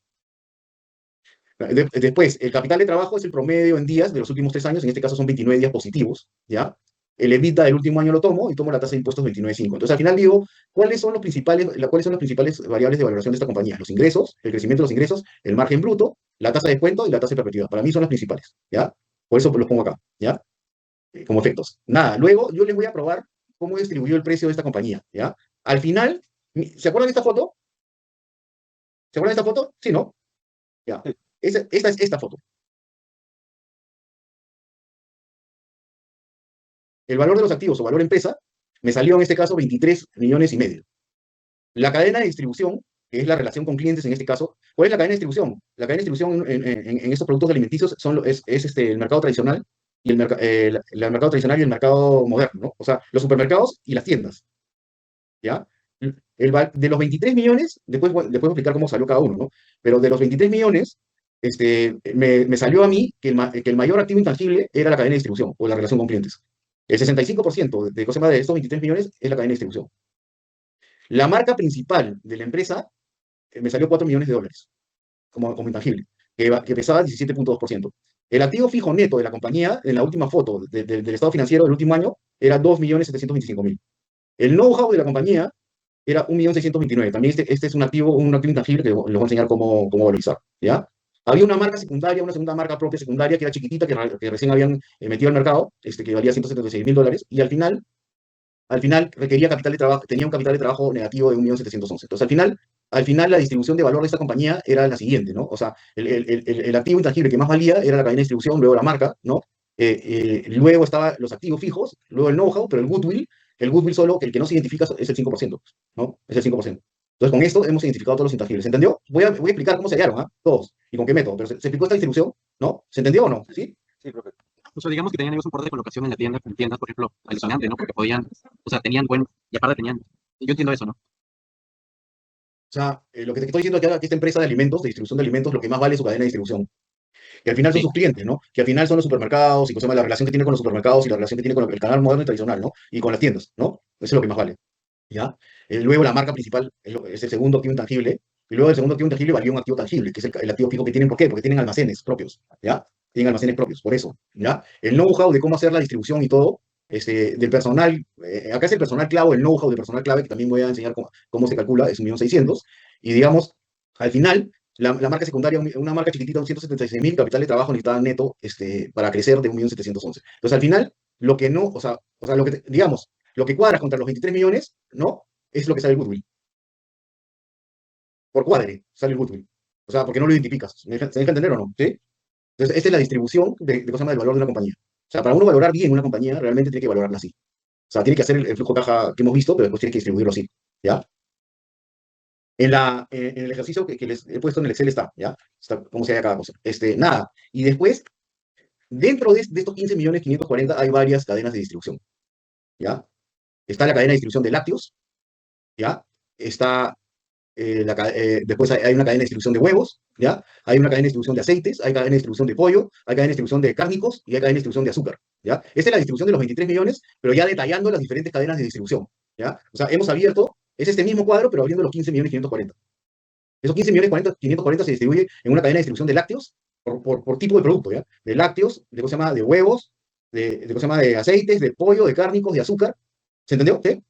Después, el capital de trabajo es el promedio en días de los últimos 3 años, en este caso son 29 días positivos, ¿ya? El EBITDA del último año lo tomo y tomo la tasa de impuestos 29.5. Entonces, al final digo, ¿cuáles son las principales variables de valoración de esta compañía? Los ingresos, el crecimiento de los ingresos, el margen bruto, la tasa de descuento y la tasa de perpetuidad. Para mí son las principales, ¿ya? Por eso los pongo acá, ¿ya? Como efectos. Nada, luego yo les voy a probar cómo distribuyó el precio de esta compañía, ¿ya? Al final, ¿se acuerdan de esta foto? ¿Se acuerdan de esta foto? Sí, ¿no? Ya. Esta es esta foto. el valor de los activos o valor empresa me salió en este caso 23 millones y medio. La cadena de distribución, que es la relación con clientes en este caso, ¿cuál es la cadena de distribución? La cadena de distribución en estos productos alimenticios es el mercado tradicional y el mercado tradicional y el mercado moderno, ¿no? O sea, los supermercados y las tiendas, ¿ya? De los 23 millones, después voy a explicar cómo salió cada uno, ¿no? Pero de los 23 millones, me salió a mí que el mayor activo intangible era la cadena de distribución o la relación con clientes. El 65% de estos 23 millones es la cadena de distribución. La marca principal de la empresa me salió 4 millones de dólares como intangible, que pesaba 17.2%. El activo fijo neto de la compañía, en la última foto del estado financiero del último año, era 2.725.000. El know-how de la compañía era 1.629.000. También este es un activo intangible que les voy a enseñar cómo valorizar, ¿ya? Había una marca secundaria, una segunda marca propia secundaria, que era chiquitita, que recién habían metido al mercado, que valía $176.000, y al final requería capital de trabajo, tenía un capital de trabajo negativo de 1.711.000. Entonces, al final la distribución de valor de esta compañía era la siguiente, ¿no? O sea, el activo intangible que más valía era la cadena de distribución, luego la marca, ¿no? Luego estaban los activos fijos, luego el know-how, pero el goodwill solo, que el que no se identifica es el 5%, ¿no? Es el 5%. Entonces, con esto hemos identificado todos los intangibles. ¿Se entendió? Voy a explicar cómo se hallaron, ¿ah? Todos, y con qué método. Pero ¿se explicó esta distribución? ¿No? ¿Se entendió o no? ¿Sí? Sí, profe. O sea, digamos que tenían ellos un poder de colocación en la tienda, en tiendas, por ejemplo, alucinante, ¿no? Porque podían, o sea, tenían buen, y aparte tenían, yo entiendo eso, ¿no? O sea, lo que te estoy diciendo es que esta empresa de alimentos, de distribución de alimentos, lo que más vale es su cadena de distribución. Que al final son Sí. sus clientes, ¿no? Que al final son los supermercados y la relación que tiene con los supermercados y la relación que tiene con el canal moderno y tradicional, ¿no? Y con las tiendas, ¿no? Eso es lo que más vale, ¿ya? Luego la marca principal es el segundo activo intangible, y luego el segundo activo intangible valió un activo tangible, que es el activo fijo que tienen. ¿Por qué? Porque tienen almacenes propios, ¿ya? Tienen almacenes propios, por eso, ¿ya? El know-how de cómo hacer la distribución y todo, del personal, acá es el personal clave, el know-how del personal clave, que también voy a enseñar cómo se calcula, es 1.600.000, y digamos, al final, la marca secundaria, una marca chiquitita, 176.000, capital de trabajo necesitada neto, para crecer de 1.711.000. Entonces, al final, lo que no, o sea lo que, digamos, lo que cuadra contra los 23 millones, ¿no? Es lo que sale el goodwill. Por cuadre sale el goodwill. O sea, porque no lo identificas. ¿Se deja entender o no? ¿Sí? Entonces, esta es la distribución del valor de una compañía. O sea, para uno valorar bien una compañía, realmente tiene que valorarla así. O sea, tiene que hacer el flujo de caja que hemos visto, pero después tiene que distribuirlo así, ¿ya? En el ejercicio que les he puesto en el Excel está cómo se halla cada cosa. Nada. Y después, dentro de estos 15.540.000 hay varias cadenas de distribución, ¿ya? Está la cadena de distribución de lácteos, ¿ya? Está, después hay una cadena de distribución de huevos, ¿ya? Hay una cadena de distribución de aceites, hay cadena de distribución de pollo, hay cadena de distribución de cárnicos y hay cadena de distribución de azúcar, ¿ya? Esta es la distribución de los 23 millones, pero ya detallando las diferentes cadenas de distribución, ¿ya? O sea, hemos abierto, es este mismo cuadro, pero abriendo los 15.540.000. Esos 15.540.000 se distribuye en una cadena de distribución de lácteos por tipo de producto, ¿ya? De lácteos, de, ¿cómo se llama? De huevos, ¿cómo se llama? De aceites, de pollo, de cárnicos, de azúcar. ¿Se entendió? ¿Sí?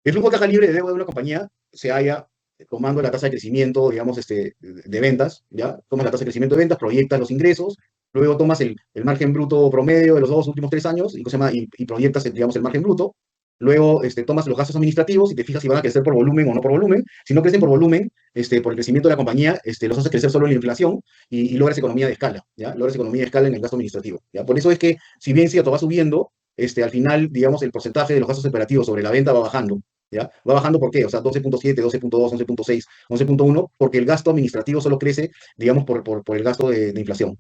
El flujo de caja libre de deuda de una compañía se halla tomando la tasa de crecimiento, digamos, de ventas, ¿ya? Tomas la tasa de crecimiento de ventas, proyectas los ingresos, luego tomas el margen bruto promedio de los 2 últimos 3 años y proyectas, digamos, el margen bruto. Luego tomas los gastos administrativos y te fijas si van a crecer por volumen o no por volumen. Si no crecen por volumen, por el crecimiento de la compañía, los haces crecer solo en la inflación y logras economía de escala, ¿ya? Logras economía de escala en el gasto administrativo, ¿ya? Por eso es que, si bien cierto va subiendo, al final, digamos, el porcentaje de los gastos operativos sobre la venta va bajando, ¿ya? Va bajando, ¿por qué? O sea, 12.7, 12.2, 11.6, 11.1, porque el gasto administrativo solo crece, digamos, por el gasto de inflación,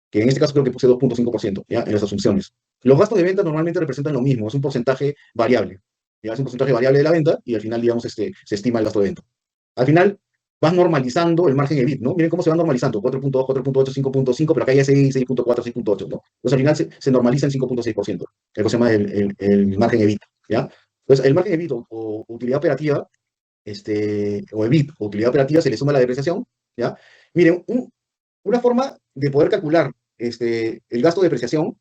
que en este caso creo que puse 2.5%, ¿ya? En las asunciones. Los gastos de venta normalmente representan lo mismo, es un porcentaje variable, ¿ya? Es un porcentaje variable de la venta y al final, digamos, se estima el gasto de venta. Al final, vas normalizando el margen EBIT, ¿no? Miren cómo se va normalizando, 4.2, 4.8, 5.5, pero acá ya 6, 6.4, 6.8, ¿no? Entonces al final se normaliza en 5.6%, que se llama el margen EBIT, ¿ya? Entonces el margen EBIT o utilidad operativa, o EBIT o utilidad operativa se le suma la depreciación, ¿ya? Miren, una forma de poder calcular el gasto de depreciación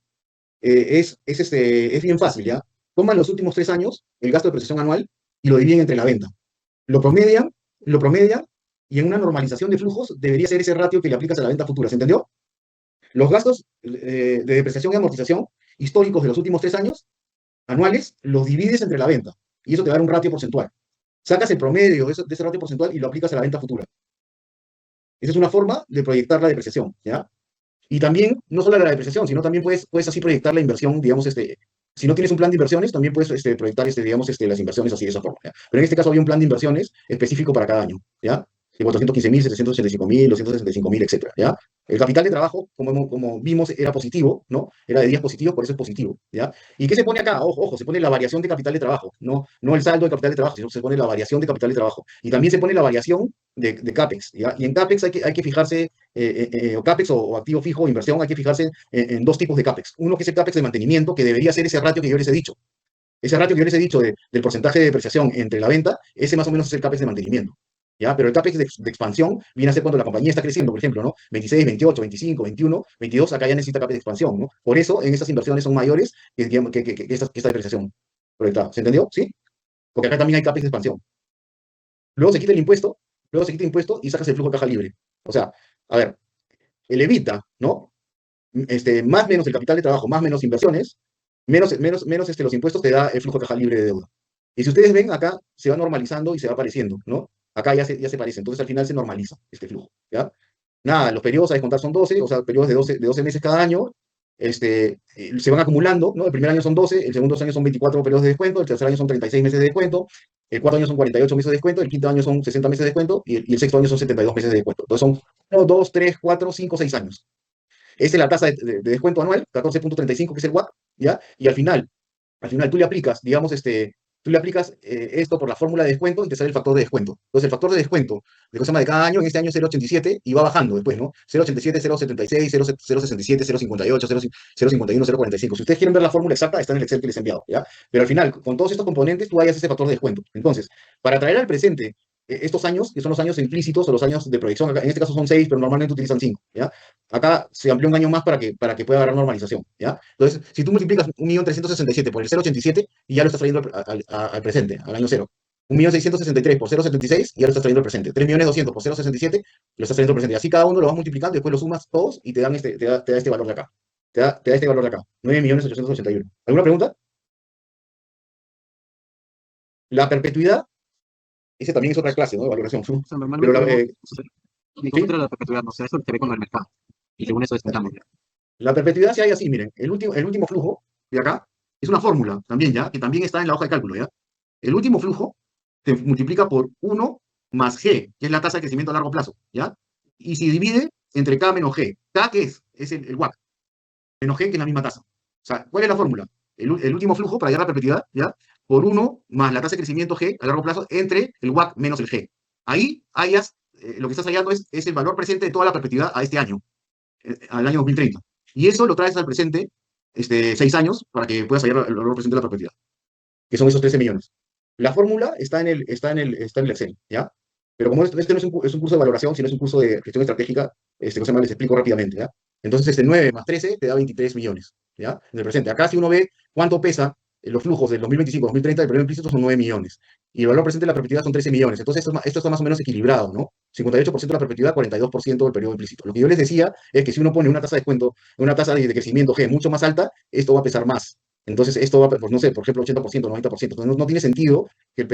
es bien fácil, ¿ya? Toman los últimos 3 años, el gasto de depreciación anual, y lo dividen entre la venta. Lo promedian, y en una normalización de flujos debería ser ese ratio que le aplicas a la venta futura, ¿se entendió? Los gastos de depreciación y amortización históricos de los últimos 3 años, anuales, los divides entre la venta, y eso te da un ratio porcentual. Sacas el promedio de ese ratio porcentual y lo aplicas a la venta futura. Esa es una forma de proyectar la depreciación, ¿ya? Y también, no solo la depreciación, sino también puedes así proyectar la inversión, digamos, si no tienes un plan de inversiones, también puedes proyectar, digamos, las inversiones así de esa forma, ¿ya? Pero en este caso había un plan de inversiones específico para cada año, ¿ya? De 415.000, 785.000, 265.000, etcétera, ¿ya? El capital de trabajo, como vimos, era positivo, ¿no? Era de días positivos, por eso es positivo, ¿ya? ¿Y qué se pone acá? Ojo, se pone la variación de capital de trabajo, no el saldo de capital de trabajo, sino se pone la variación de capital de trabajo. Y también se pone la variación de CAPEX, ¿ya? Y en CAPEX hay que fijarse, o CAPEX o activo fijo, inversión, hay que fijarse en dos tipos de CAPEX. Uno que es el CAPEX de mantenimiento, que debería ser ese ratio que yo les he dicho. Ese ratio que yo les he dicho del porcentaje de depreciación entre la venta, ese más o menos es el CAPEX de mantenimiento, ¿ya? Pero el CAPEX de expansión viene a ser cuando la compañía está creciendo, por ejemplo, ¿no? 26, 28, 25, 21, 22, acá ya necesita CAPEX de expansión, ¿no? Por eso en esas inversiones son mayores que esta depreciación proyectada. ¿Se entendió? ¿Sí? Porque acá también hay CAPEX de expansión. Luego se quita el impuesto, y sacas el flujo de caja libre. O sea, a ver, el evita, ¿no? Más menos el capital de trabajo, más menos inversiones, menos los impuestos te da el flujo de caja libre de deuda. Y si ustedes ven, acá se va normalizando y se va apareciendo, ¿no? Acá ya se parece, entonces al final se normaliza este flujo, ¿ya? Nada, los periodos a descontar son 12, o sea, periodos de 12 meses cada año, se van acumulando, ¿no? El primer año son 12, el segundo año son 24 periodos de descuento, el tercer año son 36 meses de descuento, el cuarto año son 48 meses de descuento, el quinto año son 60 meses de descuento y el sexto año son 72 meses de descuento. Entonces son 1, 2, 3, 4, 5, 6 años. Esa es la tasa de descuento anual, 14.35, que es el WACC, ¿ya? Y al final tú le aplicas, digamos, esto por la fórmula de descuento y te sale el factor de descuento. Entonces, el factor de descuento de cada año, en este año es 0.87 y va bajando después, ¿no? 0.87, 0.76, 0.67, 0.58, 0.51, 0.45. Si ustedes quieren ver la fórmula exacta, está en el Excel que les he enviado, ¿ya? Pero al final, con todos estos componentes, tú hayas ese factor de descuento. Entonces, para traer al presente estos años, que son los años implícitos o los años de proyección, acá, en este caso son 6, pero normalmente utilizan 5, ¿ya? Acá se amplió un año más para que pueda haber normalización, ¿ya? Entonces, si tú multiplicas 1.367.000 por el 0.87 y ya lo estás trayendo al presente, al año cero. 1.663.000 por 0.76 y ya lo estás trayendo al presente. 3.200.000 por 0.67 lo estás trayendo al presente. Y así cada uno lo vas multiplicando y después lo sumas todos y te da este valor de acá. Te da este valor de acá. 9.881.000. ¿Alguna pregunta? La perpetuidad, ese también es otra clase, ¿no? De valoración. O sea, Pero normalmente ni cómo entra la perpetuidad, no sé, eso se ve con el mercado. Y según eso descontamos. la perpetuidad se hay así, miren, el último flujo de acá es una fórmula también, ¿ya? Que también está en la hoja de cálculo, ¿ya? El último flujo se multiplica por 1 más G, que es la tasa de crecimiento a largo plazo, ¿ya? Y se divide entre K menos G. K, ¿qué es? Es el WACC. Menos G, que es la misma tasa. O sea, ¿cuál es la fórmula? El último flujo para hallar la perpetuidad, ¿ya? Por 1 más la tasa de crecimiento G a largo plazo entre el WACC menos el G. Ahí hayas, lo que estás hallando es el valor presente de toda la perpetuidad a este año, al año 2030. Y eso lo traes al presente, 6 años, para que puedas hallar el valor presente de la perpetuidad, que son esos 13 millones. La fórmula está en el Excel, ¿ya? Pero como este no es un curso de valoración, sino es un curso de gestión estratégica, les explico rápidamente, ¿ya? Entonces, 9 más 13 te da 23 millones, ¿ya? En el presente. Acá si uno ve cuánto pesa los flujos del 2025 2030 del periodo implícito son 9 millones. Y el valor presente de la perpetuidad son 13 millones. Entonces, esto está más o menos equilibrado, ¿no? 58% de la perpetuidad, 42% del periodo implícito. Lo que yo les decía es que si uno pone una tasa de descuento, una tasa de crecimiento G mucho más alta, esto va a pesar más. Entonces, esto va, pues, no sé, por ejemplo, 80%, 90%. Entonces, no tiene sentido que el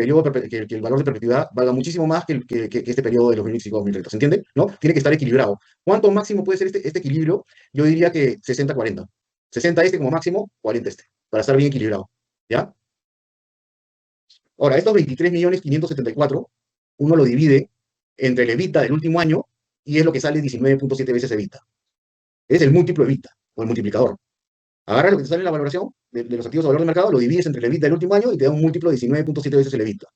valor de perpetuidad valga muchísimo más que este periodo de los 2025-2030. ¿Se entiende? ¿No? Tiene que estar equilibrado. ¿Cuánto máximo puede ser este equilibrio? Yo diría que 60-40. 60 como máximo, 40 para estar bien equilibrado. ¿Ya? Ahora, estos 23.574.000, uno lo divide entre el EBITDA del último año y es lo que sale 19.7 veces EBITDA. Es el múltiplo EBITDA, o el multiplicador. Agarras lo que te sale en la valoración de los activos de valor de mercado, lo divides entre el EBITDA del último año y te da un múltiplo de 19.7 veces el EBITDA.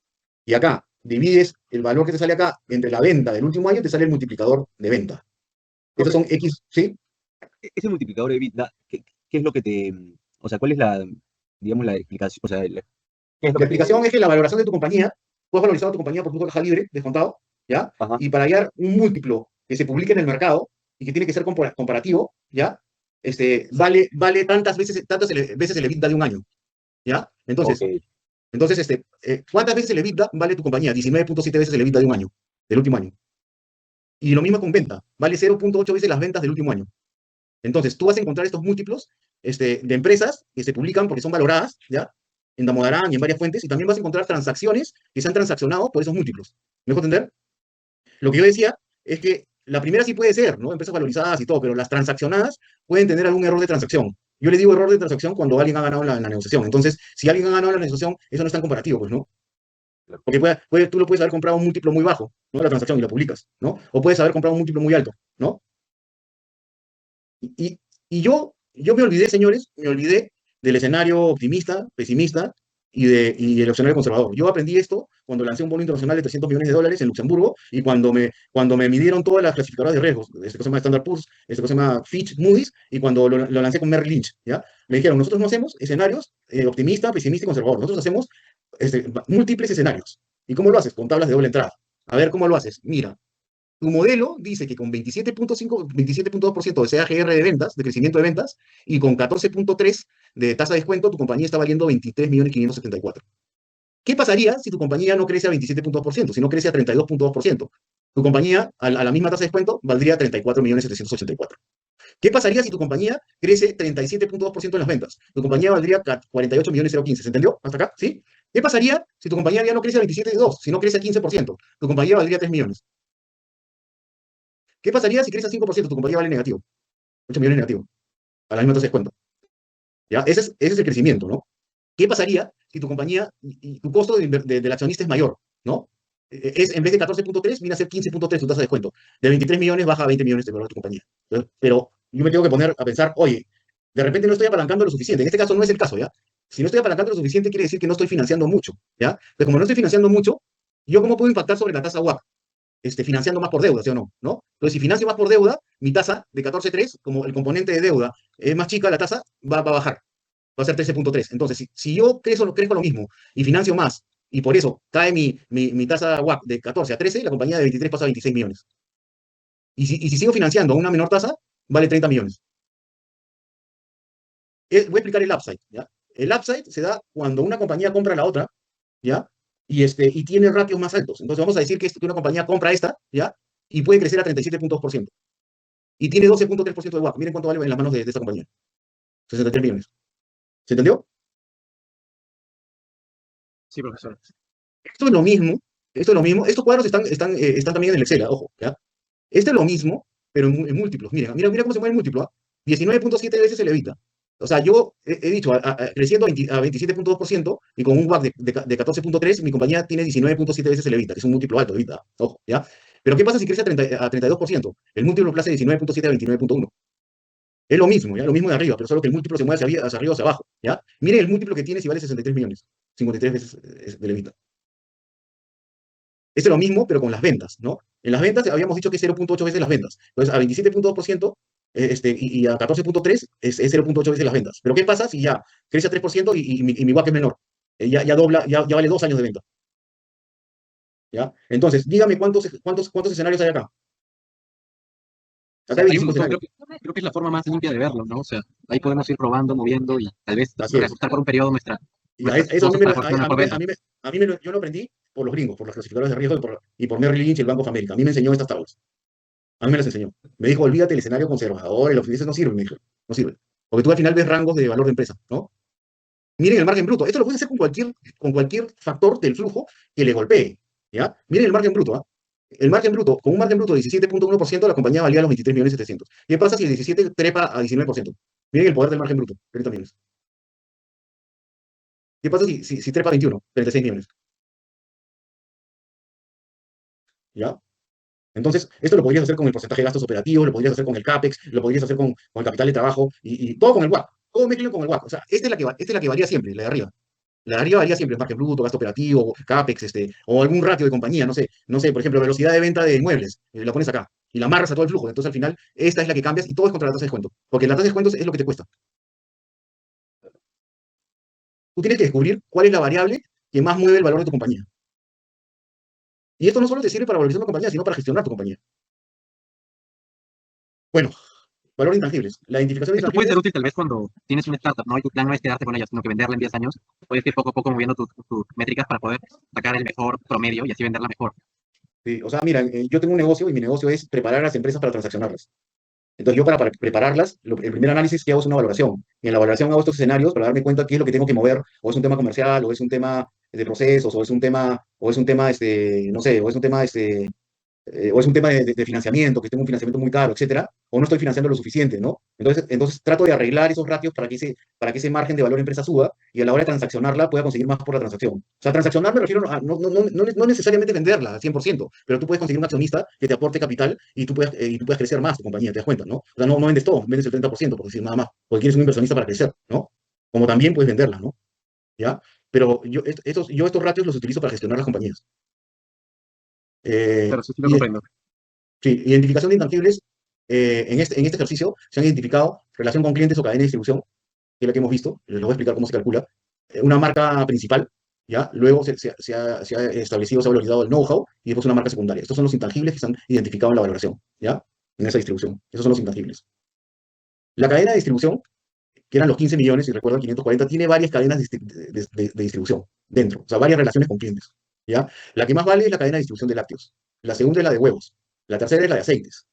Y acá, divides el valor que te sale acá entre la venta del último año y te sale el multiplicador de venta. Estos son X, ¿sí? Ese multiplicador de EBITDA, ¿qué es lo que te, o sea, cuál es digamos, la explicación? O sea, ¿qué es La lo que explicación es que la valoración de tu compañía, puedes valorizar a tu compañía por flujo de caja libre, descontado, ¿ya? Ajá. Y para hallar un múltiplo que se publique en el mercado y que tiene que ser comparativo, ¿ya? Vale tantas veces el EBITDA de un año, ¿ya? Entonces, Ok. ¿cuántas veces el EBITDA vale tu compañía? 19.7 veces el EBITDA de un año, del último año. Y lo mismo con venta, vale 0.8 veces las ventas del último año. Entonces, tú vas a encontrar estos múltiplos de empresas que se publican porque son valoradas, ¿ya? En Damodaran y en varias fuentes, y también vas a encontrar transacciones que se han transaccionado por esos múltiplos. ¿Me dejo entender? Lo que yo decía es que la primera sí puede ser, ¿no? Empresas valorizadas y todo, pero las transaccionadas pueden tener algún error de transacción. Yo le digo error de transacción cuando alguien ha ganado en la negociación. Entonces, si alguien ha ganado en la negociación, eso no es tan comparativo, pues, ¿no? Porque tú lo puedes haber comprado a un múltiplo muy bajo, ¿no? La transacción y la publicas, ¿no? O puedes haber comprado un múltiplo muy alto, ¿no? Y yo me olvidé, señores, me olvidé del escenario optimista, pesimista y el escenario conservador. Yo aprendí esto cuando lancé un bono internacional de $300 millones en Luxemburgo y cuando me midieron todas las clasificadoras de riesgos, este que se llama Standard Poor's, este que se llama Fitch, Moody's, y cuando lo lancé con Merrill Lynch, ¿ya? Me dijeron, nosotros no hacemos escenarios optimista, pesimista y conservador. Nosotros hacemos múltiples escenarios. ¿Y cómo lo haces? Con tablas de doble entrada. A ver cómo lo haces. Mira, tu modelo dice que con 27.5, 27.2% de CAGR de ventas, de crecimiento de ventas, y con 14.3 de tasa de descuento, tu compañía está valiendo 23.574.000. ¿Qué pasaría si tu compañía no crece a 27.2%, si no crece a 32.2%? Tu compañía, a la misma tasa de descuento, valdría 34.784.000. ¿Qué pasaría si tu compañía crece 37.2% en las ventas? Tu compañía valdría 48.015.000. ¿Se entendió? ¿Hasta acá? ¿Sí? ¿Qué pasaría si tu compañía ya no crece a 27.2%, si no crece a 15%? Tu compañía valdría 3 millones. ¿Qué pasaría si crece a 5%? Tu compañía vale negativo. 8 millones negativo. A la misma tasa de descuento. ¿Ya? Ese es el crecimiento, ¿no? ¿Qué pasaría si tu compañía y tu costo del accionista es mayor, ¿no? En vez de 14.3, viene a ser 15.3 tu tasa de descuento. De 23 millones baja a 20 millones de valor de tu compañía. Pero yo me tengo que poner a pensar, oye, de repente no estoy apalancando lo suficiente. En este caso no es el caso, ¿ya? Si no estoy apalancando lo suficiente, quiere decir que no estoy financiando mucho, ¿ya? Pero como no estoy financiando mucho, ¿yo cómo puedo impactar sobre la tasa WACC? Financiando más por deuda, ¿sí o no? ¿No? Entonces, si financio más por deuda, mi tasa de 14.3, como el componente de deuda es más chica, la tasa va a bajar, va a ser 13.3. Entonces, si yo crezco lo mismo y financio más, y por eso cae mi tasa WACC de 14 a 13, la compañía de 23 pasa a 26 millones. Y si sigo financiando a una menor tasa, vale 30 millones. Voy a explicar el upside, ¿ya? El upside se da cuando una compañía compra a la otra, ¿ya? Y tiene ratios más altos. Entonces vamos a decir que una compañía compra esta, ¿ya? Y puede crecer a 37.2%. Y tiene 12.3% de WACC. Miren cuánto vale en las manos de esta compañía. 63 millones. ¿Se entendió? Sí, profesor. Esto es lo mismo. Esto es lo mismo. Estos cuadros están también en el Excel, ojo, ¿ya? Esto es lo mismo, pero en múltiplos. Mira cómo se mueve el múltiplo, ¿ah? 19.7 veces el evita. O sea, yo he dicho, creciendo a 27.2% y con un WACC de 14.3, mi compañía tiene 19.7 veces el evita, que es un múltiplo alto, evita, ojo, ¿ya? Pero ¿qué pasa si crece a 32%? El múltiplo pasa de 19.7 a 29.1. Es lo mismo, ¿ya? Lo mismo de arriba, pero solo que el múltiplo se mueve hacia arriba o hacia abajo, ¿ya? Miren el múltiplo que tiene si vale 63 millones. 53 veces del evita. Es lo mismo, pero con las ventas, ¿no? En las ventas habíamos dicho que es 0.8 veces las ventas. Entonces, a 27.2% y a 14.3 es 0.8 veces las ventas. Pero ¿qué pasa si ya crece a 3% y mi WACC es menor? Ya dobla, ya vale 2 años de venta. ¿Ya? Entonces, dígame cuántos escenarios hay acá. Acá hay Hay un 25 montón, escenarios. creo que es la forma más limpia de verlo, ¿no? O sea, ahí podemos ir probando, moviendo y tal vez Así es. reajustar por un periodo Y nuestras eso cosas para forzar una mejor venta. yo lo aprendí por los gringos, por las clasificadoras de riesgo y por Merrill Lynch y el Banco of America. A mí me enseñó estas tablas. A mí me las enseñó. Me dijo, olvídate el escenario conservador, el oficial no sirve, me dijo. No sirve. Porque tú al final ves rangos de valor de empresa, ¿no? Miren el margen bruto. Esto lo puedes hacer con cualquier factor del flujo que le golpee, ¿ya? Miren el margen bruto, ¿ah? El margen bruto, con un margen bruto de 17.1%, la compañía valía los 23.700.000. ¿Qué pasa si el 17 trepa a 19%? Miren el poder del margen bruto, 30 millones. ¿Qué pasa si trepa a 21? 36 millones. ¿Ya? Entonces, esto lo podrías hacer con el porcentaje de gastos operativos, lo podrías hacer con el CAPEX, lo podrías hacer con el capital de trabajo y todo con el WACC. Todo mezclado con el WACC. O sea, esta es la que varía siempre, la de arriba. La de arriba varía siempre, margen bruto, gasto operativo, CAPEX, o algún ratio de compañía, no sé, por ejemplo, velocidad de venta de inmuebles, la pones acá y la amarras a todo el flujo. Entonces, al final, esta es la que cambias y todo es contra la tasa de descuento. Porque la tasa de descuento es lo que te cuesta. Tú tienes que descubrir cuál es la variable que más mueve el valor de tu compañía. Y esto no solo te sirve para valorizar tu compañía, sino para gestionar tu compañía. Bueno, valor de intangibles. La identificación de Esto puede intangibles. ser útil tal vez cuando tienes una startup, ¿no? Y tu plan no es quedarte con ella, sino que venderla en 10 años. Puedes ir poco a poco moviendo tus métricas para poder sacar el mejor promedio y así venderla mejor. Sí, o sea, mira, yo tengo un negocio y mi negocio es preparar a las empresas para transaccionarlas. Entonces, yo para prepararlas, el primer análisis que hago es una valoración. Y en la valoración hago estos escenarios para darme cuenta qué es lo que tengo que mover, o es un tema comercial, o es un tema de procesos, o es un tema, no sé, o es un tema o es un tema de financiamiento, que tengo un financiamiento muy caro, etcétera, o no estoy financiando lo suficiente, ¿no? Entonces trato de arreglar esos ratios para que ese margen de valor empresa suba y a la hora de transaccionarla pueda conseguir más por la transacción. O sea, transaccionar me refiero a no necesariamente venderla al 100%, pero tú puedes conseguir un accionista que te aporte capital y tú puedes crecer más tu compañía, te das cuenta, ¿no? O sea, no vendes todo, vendes el 30%, por decir nada más, porque quieres un inversionista para crecer, ¿no? Como también puedes venderla, ¿no? ¿Ya? Pero yo estos ratios los utilizo para gestionar las compañías. Claro, sí, sí lo Y comprendo. Sí, identificación de intangibles. En este ejercicio se han identificado relación con clientes o cadena de distribución, que es la que hemos visto. Les voy a explicar cómo se calcula. Una marca principal, ¿ya? Luego se ha establecido, se ha valorizado el know-how y después una marca secundaria. Estos son los intangibles que se han identificado en la valoración, ¿ya? En esa distribución. Esos son los intangibles. La cadena de distribución, que eran los 15 millones, y recuerdo 540, tiene varias cadenas de distribución dentro, o sea, varias relaciones con clientes, ¿ya? La que más vale es la cadena de distribución de lácteos. La segunda es la de huevos. La tercera es la de aceites.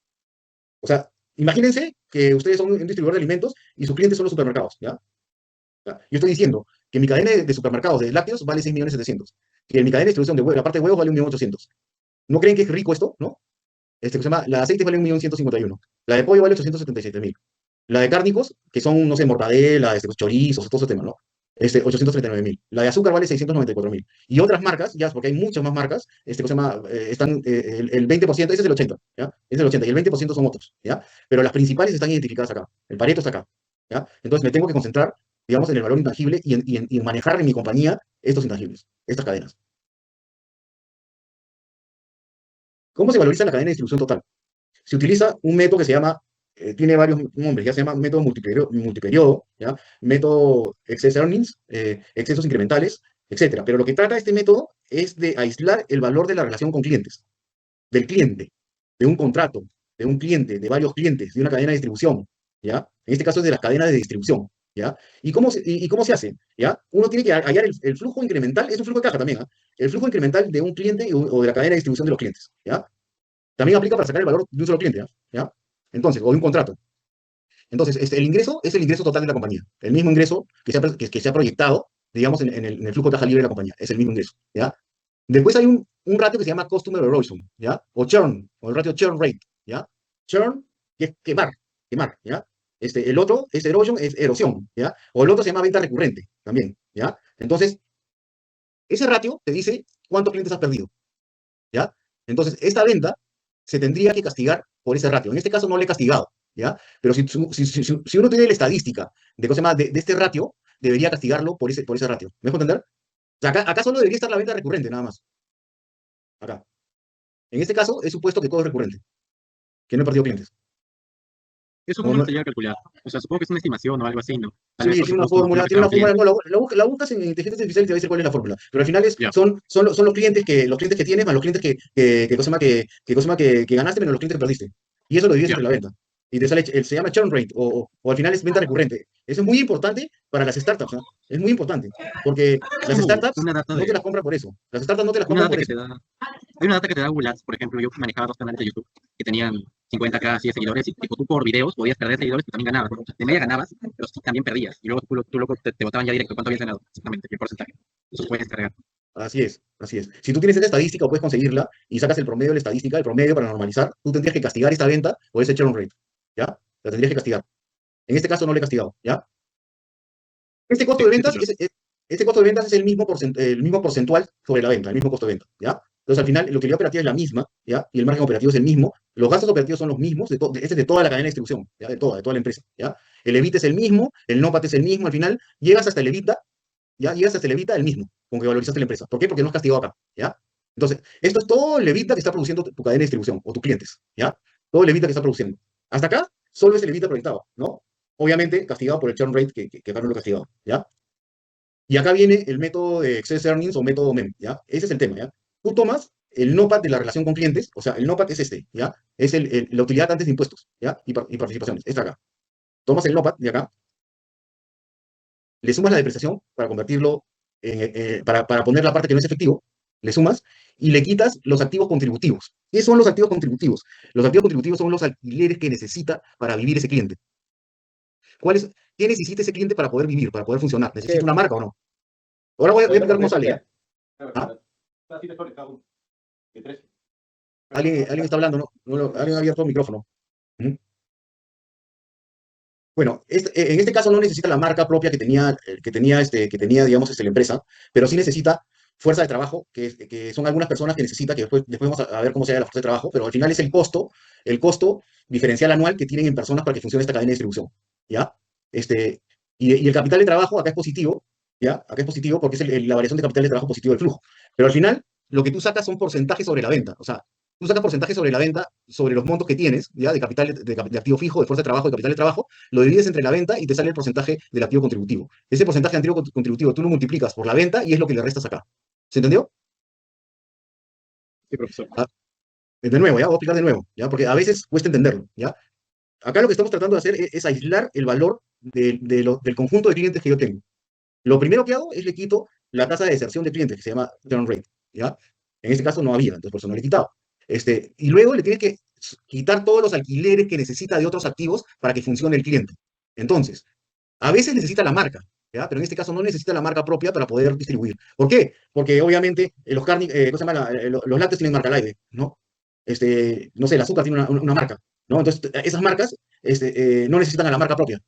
O sea, imagínense que ustedes son un distribuidor de alimentos y sus clientes son los supermercados, ¿ya? Yo estoy diciendo que mi cadena de supermercados de lácteos vale 6.700.000, que mi cadena de distribución de huevos, la parte de huevos vale 1.800.000. ¿No creen que es rico esto? ¿No? Que se llama, la de aceite vale 1.151.000, la de pollo vale 877.000, la de cárnicos, que son, no sé, mortadela, chorizos, todo ese tema, ¿no? 839.000. La de azúcar vale 694.000. Y otras marcas, ya, porque hay muchas más marcas, ¿cómo se llama? Están, el 20%, ese es el 80, ¿ya? Ese es el 80, y el 20% son otros, ¿ya? Pero las principales están identificadas acá. El Pareto está acá, ¿ya? Entonces me tengo que concentrar, digamos, en el valor intangible y en manejar en mi compañía estos intangibles, estas cadenas. ¿Cómo se valoriza la cadena de distribución total? Se utiliza un método que se llama, tiene varios nombres, ya se llama método multiperiodo, ¿ya? Método excess earnings, excesos incrementales, etcétera. Pero lo que trata este método es de aislar el valor de la relación con clientes, del cliente, de un contrato, de un cliente, de varios clientes, de una cadena de distribución, ¿ya? En este caso es de las cadenas de distribución, ¿ya? ¿Y cómo se hace? ¿Ya? Uno tiene que hallar el flujo incremental, es un flujo de caja también, ¿ah? El flujo incremental de un cliente o de la cadena de distribución de los clientes, ¿ya? También aplica para sacar el valor de un solo cliente, ¿ya? Entonces, o de un contrato. Entonces, el ingreso es el ingreso total de la compañía. El mismo ingreso que se ha proyectado, digamos, en el flujo de caja libre de la compañía. Es el mismo ingreso, ¿ya? Después hay un ratio que se llama Customer Erosion, ¿ya? O churn, o el ratio churn rate, ¿ya? Churn, que es quemar, ¿ya? El otro es erosion, es erosión, ¿ya? O el otro se llama venta recurrente, también, ¿ya? Entonces, ese ratio te dice cuántos clientes has perdido, ¿ya? Entonces, esta venta se tendría que castigar por ese ratio. En este caso no le he castigado, ¿ya? Pero si uno tiene la estadística de este ratio, debería castigarlo por ese ratio. ¿Me dejo entender? O sea, acá solo debería estar la venta recurrente, nada más. Acá. En este caso, he supuesto que todo es recurrente, que no he perdido clientes. ¿Eso No, cómo no- se llega a calcular? O sea, supongo que es una estimación o algo así, ¿no? Tal Sí, vez, por tiene una supuesto, fórmula, lo que tiene una estamos fórmula, viendo. no, la buscas en inteligencia artificial y te va a decir cuál es la fórmula. Pero al final Ya, son los clientes que tienes más los clientes que ganaste menos los clientes que perdiste. Y eso lo divides ya. entre la venta. Y te sale, se llama churn rate, o al final es venta recurrente. Eso es muy importante para las startups, ¿ah? Es muy importante. Porque Es las como startups una data no te de, las compran por eso. Las startups no te las una compran data por que eso. te da, hay una data que te da Google Ads, por ejemplo, yo manejaba dos canales de YouTube que tenían 50K, así de seguidores, y tipo tú por videos podías perder seguidores, pero también ganabas, ¿no? De media ganabas, pero sí también perdías. Y luego tú luego te botaban ya directo cuánto habías ganado, exactamente, qué porcentaje. Eso puedes cargar. Así es, así es. Si tú tienes esa estadística o puedes conseguirla y sacas el promedio de la estadística, el promedio para normalizar, tú tendrías que castigar esta venta o ese churn rate, ¿ya? La tendrías que castigar. En este caso no le he castigado, ¿ya? Este costo Sí, de sí, sí, ventas claro. este costo de ventas es el mismo porcentual sobre la venta, el mismo costo de venta, ¿ya? Entonces, al final, la utilidad operativa es la misma, ¿ya? Y el margen operativo es el mismo. Los gastos operativos son los mismos, este es de toda la cadena de distribución, ¿ya? De toda la empresa, ¿ya? El EBITDA es el mismo, el NOPAT es el mismo, al final, llegas hasta el EBITDA, ¿ya? Llegas hasta el EBITDA el mismo, con que valorizaste la empresa. ¿Por qué? Porque no has castigado acá, ¿ya? Entonces, esto es todo el EBITDA que está produciendo tu cadena de distribución, o tus clientes, ¿ya? Todo el EBITDA que está produciendo. Hasta acá, solo es el EBITDA proyectado, ¿no? Obviamente, castigado por el churn rate que acá no lo he castigado, ¿ya? Y acá viene el método de Excess Earnings o método MEM, ¿ya? Ese es el tema, ¿ya? Tú tomas el NOPAT de la relación con clientes, o sea, el NOPAT es ¿ya? Es la utilidad antes de impuestos, ¿ya? Y participaciones, está acá. Tomas el NOPAT de acá, le sumas la depreciación para convertirlo, para poner la parte que no es efectivo, le sumas y le quitas los activos contributivos. ¿Qué son los activos contributivos? Los activos contributivos son los alquileres que necesita para vivir ese cliente. ¿Qué necesita ese cliente para poder vivir, para poder funcionar? ¿Necesita una marca o no? Ahora voy a explicar cómo sale, ¿ya? ¿Ah? Alguien está hablando, ¿no? Alguien ha abierto el micrófono. Ujú. Bueno, en este caso no necesita la marca propia que tenía, digamos, la empresa, pero sí necesita fuerza de trabajo, que son algunas personas que necesita, que después vamos a ver cómo se da la fuerza de trabajo, pero al final es el costo diferencial anual que tienen en personas para que funcione esta cadena de distribución, ¿ya? Este, y el capital de trabajo acá es positivo, ¿ya? Acá es positivo porque es la variación de capital de trabajo positivo del flujo. Pero al final, lo que tú sacas son porcentajes sobre la venta, o sea, tú sacas porcentajes sobre la venta, sobre los montos que tienes, ¿ya? De capital, de activo fijo, de fuerza de trabajo, de capital de trabajo, lo divides entre la venta y te sale el porcentaje del activo contributivo. Ese porcentaje de activo contributivo tú lo multiplicas por la venta y es lo que le restas acá. ¿Se entendió? Sí, profesor. Ah, de nuevo, ¿ya? Voy a explicar de nuevo, ¿ya? Porque a veces cuesta entenderlo, ¿ya? Acá lo que estamos tratando de hacer es aislar el valor del conjunto de clientes que yo tengo. Lo primero que hago es le quito la tasa de deserción de clientes, que se llama turn rate, ¿ya? En este caso no había, entonces por eso no le he quitado. Y luego le tienes que quitar todos los alquileres que necesita de otros activos para que funcione el cliente. Entonces, a veces necesita la marca, ¿ya? Pero en este caso no necesita la marca propia para poder distribuir. ¿Por qué? Porque obviamente ¿cómo se llama? Los lácteos tienen marca Live, ¿no? No sé, el azúcar tiene una marca, ¿no? Entonces, esas marcas no necesitan a la marca propia,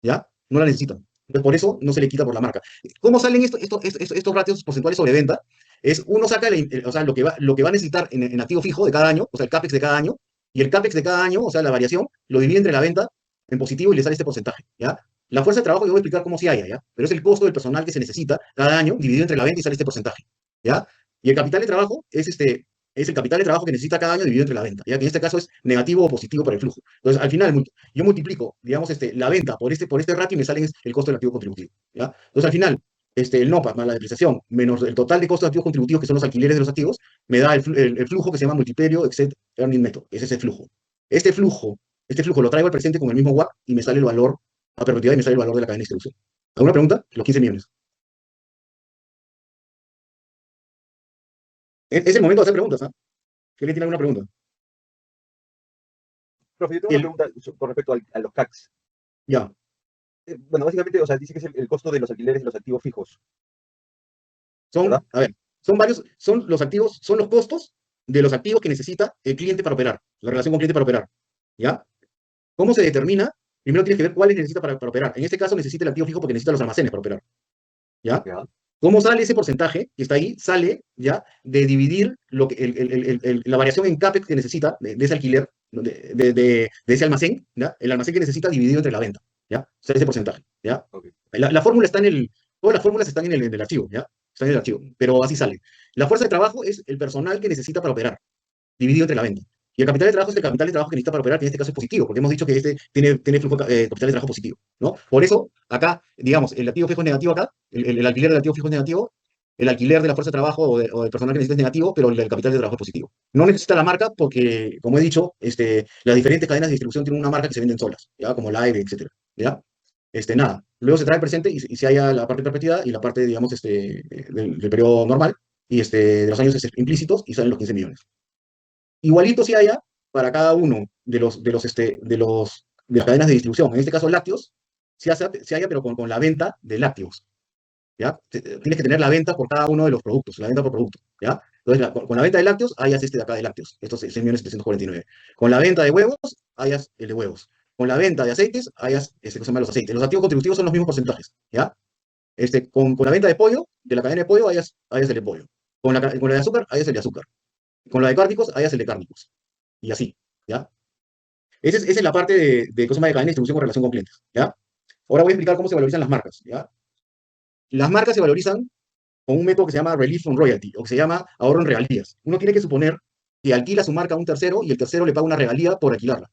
¿ya? No la necesitan. Entonces, por eso no se le quita por la marca. ¿Cómo salen estos ratios porcentuales sobre venta? Es uno saca o sea, lo que va a necesitar en activo fijo de cada año, o sea, el CAPEX de cada año, y el CAPEX de cada año, o sea, la variación, lo divide entre la venta en positivo y le sale este porcentaje, ¿ya? La fuerza de trabajo yo voy a explicar cómo se haya, ¿ya? Pero es el costo del personal que se necesita cada año dividido entre la venta y sale este porcentaje, ¿ya? Y el capital de trabajo es el capital de trabajo que necesita cada año dividido entre la venta, ¿ya? Que en este caso es negativo o positivo para el flujo. Entonces, al final, yo multiplico, digamos, la venta por este ratio y me sale el costo del activo contributivo, ¿ya? Entonces, al final, el NOPAT más la depreciación menos el total de costos de activos contributivos, que son los alquileres de los activos, me da el flujo que se llama multiperio exceed earning method. Ese es el flujo. Este flujo, este flujo lo traigo al presente con el mismo WACC y me sale el valor a perpetuidad y me sale el valor de la cadena de distribución. ¿Alguna pregunta? Los 15 millones. Es el momento de hacer preguntas, ¿ah? ¿Quién le tiene alguna pregunta? Profe, yo tengo una pregunta con respecto a los CACs. Ya. Bueno, básicamente, o sea, dice que es el costo de los alquileres de los activos fijos. ¿Verdad? A ver, son varios, son los activos, son los costos de los activos que necesita el cliente para operar, la relación con cliente para operar, ¿ya? ¿Cómo se determina? Primero tienes que ver cuáles necesita para operar. En este caso necesita el activo fijo porque necesita los almacenes para operar, ¿ya? Ya. ¿Cómo sale ese porcentaje que está ahí? Sale, ¿ya? De dividir la variación en CAPEX que necesita de ese alquiler, de ese almacén, ¿ya? El almacén que necesita dividido entre la venta, ¿ya? Sale ese porcentaje, ¿ya? Ok. La fórmula está todas las fórmulas están en el archivo, ¿ya? Están en el archivo, pero así sale. La fuerza de trabajo es el personal que necesita para operar, dividido entre la venta. Y el capital de trabajo es el capital de trabajo que necesita para operar, que en este caso es positivo, porque hemos dicho que tiene flujo, capital de trabajo positivo, ¿no? Por eso, acá, digamos, el activo fijo es negativo acá, el alquiler del activo fijo es negativo, el alquiler de la fuerza de trabajo o del personal que necesita es negativo, pero el capital de trabajo es positivo. No necesita la marca porque, como he dicho, las diferentes cadenas de distribución tienen una marca que se venden solas, ¿ya? Como la Aire, etcétera, ¿ya? Nada. Luego se trae el presente y se halla la parte de perpetuidad y la parte, digamos, del periodo normal y de los años implícitos y salen los 15 millones. Igualito si haya para cada uno de las cadenas de distribución. En este caso, lácteos, se haya, pero con la venta de lácteos, ¿ya? Tienes que tener la venta por cada uno de los productos, la venta por producto, ¿ya? Entonces, con la venta de lácteos, hayas de acá de lácteos, estos 6.749.000. Con la venta de huevos, hayas el de huevos. Con la venta de aceites, hayas que se llama los aceites. Los activos contributivos son los mismos porcentajes, ¿ya? Con la venta de pollo, de la cadena de pollo, hayas el de pollo. Con la de azúcar, hayas el de azúcar. Con la de cárnicos, hayas el de cárnicos. Y así, ¿ya? Esa es la parte de cosa de cadena de distribución con relación con clientes, ¿ya? Ahora voy a explicar cómo se valorizan las marcas, ¿ya? Las marcas se valorizan con un método que se llama Relief from Royalty, o que se llama ahorro en regalías. Uno tiene que suponer que alquila su marca a un tercero y el tercero le paga una regalía por alquilarla,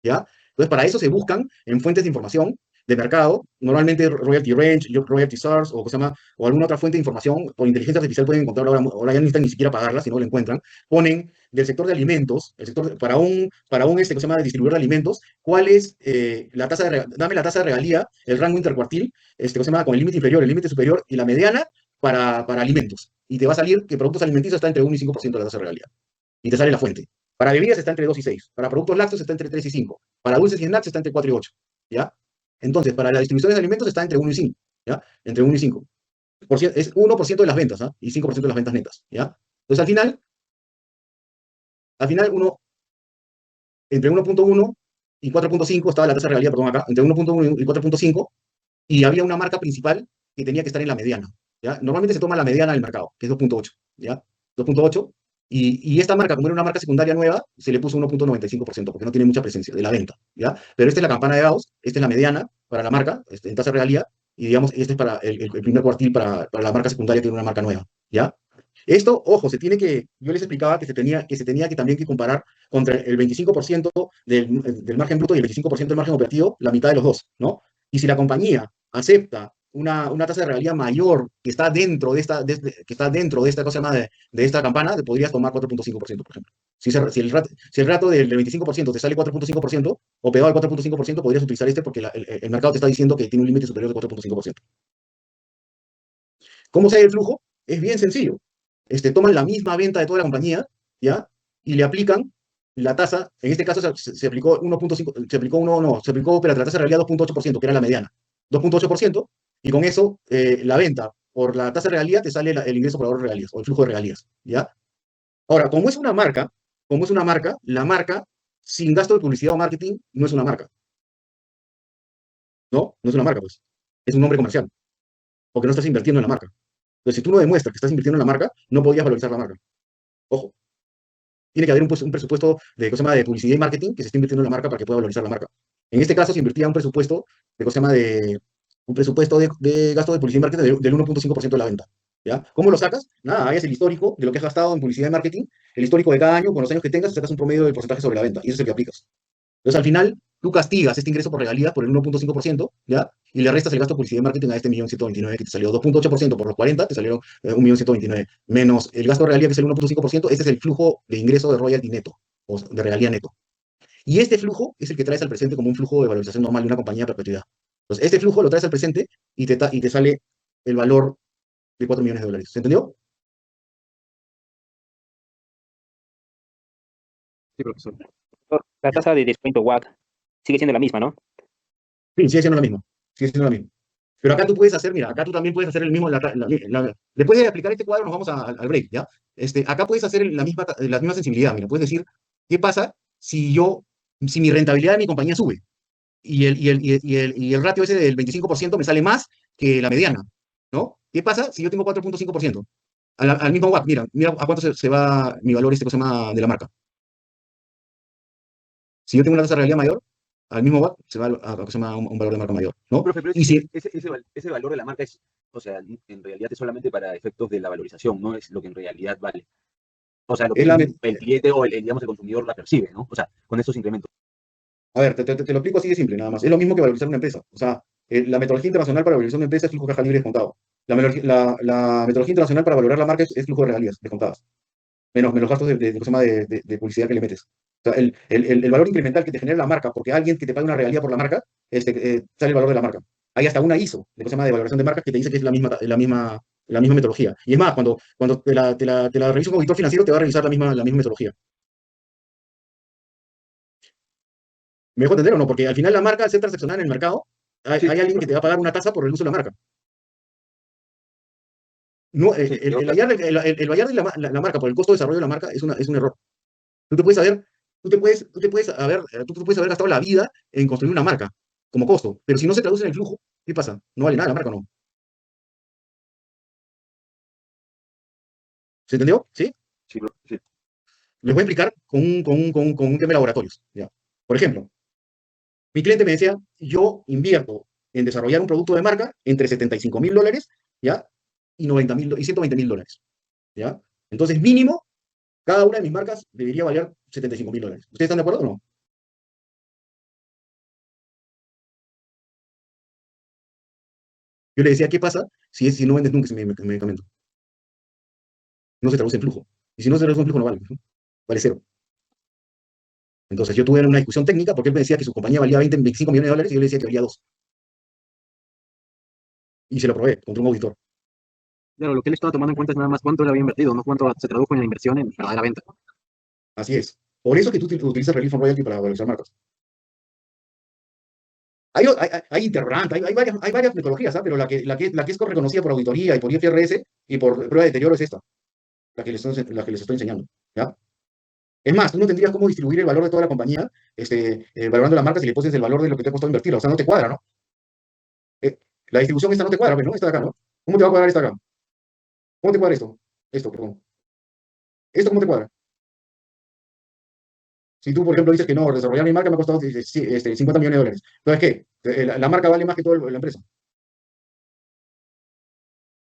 ¿ya? Entonces, para eso se buscan en fuentes de información de mercado, normalmente Royalty Range, Royalty Source, o alguna otra fuente de información, por inteligencia artificial pueden encontrarlo ahora ya no necesitan ni siquiera pagarla, si no lo encuentran, ponen del sector de alimentos, para un que se llama distribuidor de alimentos, cuál es dame la tasa de regalía, el rango intercuartil, que se llama con el límite inferior, el límite superior y la mediana para alimentos. Y te va a salir que productos alimenticios está entre 1 y 5% de la tasa de regalía. Y te sale la fuente. Para bebidas está entre 2 y 6. Para productos lácteos está entre 3 y 5. Para dulces y snacks está entre 4 y 8. ¿Ya? Entonces, para las distribuciones de alimentos está entre 1 y 5. ¿Ya? Entre 1 y 5. Es 1% de las ventas, ¿ah? Y 5% de las ventas netas. ¿Ya? Entonces, al final, al final entre 1.1 y 4.5 estaba la tasa de realidad, perdón, acá, entre 1.1 y 4.5, y había una marca principal que tenía que estar en la mediana, ¿ya? Normalmente se toma la mediana del mercado, que es 2.8, ¿ya? 2.8, y esta marca, como era una marca secundaria nueva, se le puso 1.95%, porque no tiene mucha presencia de la venta, ¿ya? Pero esta es la campana de Gauss, esta es la mediana para la marca, en tasa de realidad, y digamos, este es para el primer cuartil para la marca secundaria, que es una marca nueva, ¿ya? Esto, ojo, yo les explicaba que se tenía que también que comparar contra el 25% del margen bruto y el 25% del margen operativo, la mitad de los dos, ¿no? Y si la compañía acepta una tasa de realidad mayor que está dentro que está dentro de esta cosa más de esta campana, te podrías tomar 4.5%, por ejemplo. Si el rato del 25% te sale 4.5% o pegado al 4.5%, podrías utilizar este porque el mercado te está diciendo que tiene un límite superior de 4.5%. ¿Cómo se hace el flujo? Es bien sencillo. Toman la misma venta de toda la compañía, ¿ya? Y le aplican la tasa, en este caso se aplicó 1.5, se aplicó, pero la tasa de realidad 2.8%, que era la mediana. 2.8%, y con eso la venta por la tasa de realidad te sale el ingreso por ahorro de regalías, o el flujo de regalías, ¿ya? Ahora, la marca sin gasto de publicidad o marketing no es una marca, ¿no? No es una marca, pues. Es un nombre comercial, porque no estás invirtiendo en la marca. Entonces, si tú no demuestras que estás invirtiendo en la marca, no podías valorizar la marca. Ojo, tiene que haber un presupuesto de, ¿cómo se llama?, de publicidad y marketing que se esté invirtiendo en la marca para que pueda valorizar la marca. En este caso se invertía un presupuesto de, ¿cómo se llama?, un presupuesto de gasto de publicidad y marketing del 1.5% de la venta, ¿ya? ¿Cómo lo sacas? Nada, ahí es el histórico de lo que has gastado en publicidad y marketing, el histórico de cada año, con los años que tengas, sacas un promedio del porcentaje sobre la venta, y eso es el que aplicas. Entonces, al final, tú castigas este ingreso por regalías por el 1.5%, ¿ya? Y le restas el gasto de publicidad y marketing a este 1.129.000 que te salió 2.8% por los 40, te salieron 1.129.000, menos el gasto de regalía que es el 1.5%, ese es el flujo de ingreso de royalty neto, o de regalía neto. Y este flujo es el que traes al presente como un flujo de valorización normal de una compañía a perpetuidad. Entonces, este flujo lo traes al presente y te sale el valor de 4 millones de dólares. ¿Se entendió? Sí, profesor. La tasa de descuento WACC sigue siendo la misma, ¿no? Sí, sigue siendo lo mismo. Sigue siendo lo mismo. Pero acá tú puedes hacer, mira, acá tú también puedes hacer el mismo. Después de aplicar este cuadro, nos vamos al break, ¿ya? Acá puedes hacer la misma sensibilidad. Mira, puedes decir, ¿qué pasa si mi rentabilidad de mi compañía sube? Y el ratio ese del 25% me sale más que la mediana, ¿no? ¿Qué pasa si yo tengo 4.5%? Al mismo WACC, mira a cuánto se va mi valor cosa más de la marca. Si yo tengo una tasa de realidad mayor, al mismo WACC se va a un valor de marca mayor, ¿no? Profe, pero Y si, ese valor de la marca es, o sea, en realidad es solamente para efectos de la valorización, no es lo que en realidad vale. O sea, lo que es la, el cliente o digamos, el consumidor la percibe, ¿no? O sea, con esos incrementos. A ver, te lo explico así de simple, nada más. Es lo mismo que valorizar una empresa. O sea, la metodología internacional para valorizar una empresa es flujo de caja libre descontado. La metodología internacional para valorar la marca es flujo de regalías descontadas. Menos los gastos de publicidad que le metes. O sea, el valor incremental que te genera la marca, porque alguien que te paga una regalía por la marca, sale el valor de la marca. Hay hasta una ISO, de valoración de marcas, que te dice que es la misma metodología. Y es más, cuando te la revisa un auditor financiero, te va a revisar la misma metodología. ¿Me dejo entender o no? Porque al final la marca, al ser transaccional en el mercado, hay Sí, alguien que te va a pagar una tasa por el uso de la marca. No, sí, el vallar de la marca por el costo de desarrollo de la marca es un error. Tú te puedes haber, tú puedes haber gastado la vida en construir una marca como costo, pero si no se traduce en el flujo, ¿qué pasa? No vale nada la marca, ¿no? ¿Se entendió? ¿Sí? sí, sí. Les voy a explicar con un tema de laboratorios. ¿Ya? Por ejemplo, mi cliente me decía, yo invierto en desarrollar un producto de marca entre $75.000, ¿ya? Y 90.000 y $120.000, ¿ya? Entonces, mínimo, cada una de mis marcas debería valer $75.000. ¿Ustedes están de acuerdo o no? Yo le decía, ¿qué pasa si no vendes nunca ese medicamento? No se traduce en flujo. Y si no se traduce en flujo, no vale, ¿no? Vale cero. Entonces, yo tuve una discusión técnica porque él me decía que su compañía valía 25 millones de dólares y yo le decía que valía 2. Y se lo probé contra un auditor. Claro, lo que él estaba tomando en cuenta es nada más cuánto él había invertido, no cuánto se tradujo en la inversión en verdadera venta. Así es. Por eso que tú utilizas Relief from Royalty para valorizar marcas. Hay interrogante, hay varias metodologías, ¿ah? Pero la que es reconocida por auditoría y por IFRS y por prueba de deterioro es esta, la que les estoy enseñando, ¿ya? Es más, tú no tendrías cómo distribuir el valor de toda la compañía, valorando la marca si le pones el valor de lo que te ha costado invertirla. O sea, no te cuadra, ¿no? La distribución esta no te cuadra, pues, ¿no? Esta de acá, ¿no? ¿Cómo te va a cuadrar esta acá? ¿Cómo te cuadra esto? Esto, perdón. ¿Esto cómo te cuadra? Si tú, por ejemplo, dices que no, desarrollar mi marca me ha costado 50 millones de dólares. Entonces, ¿qué? La marca vale más que toda la empresa.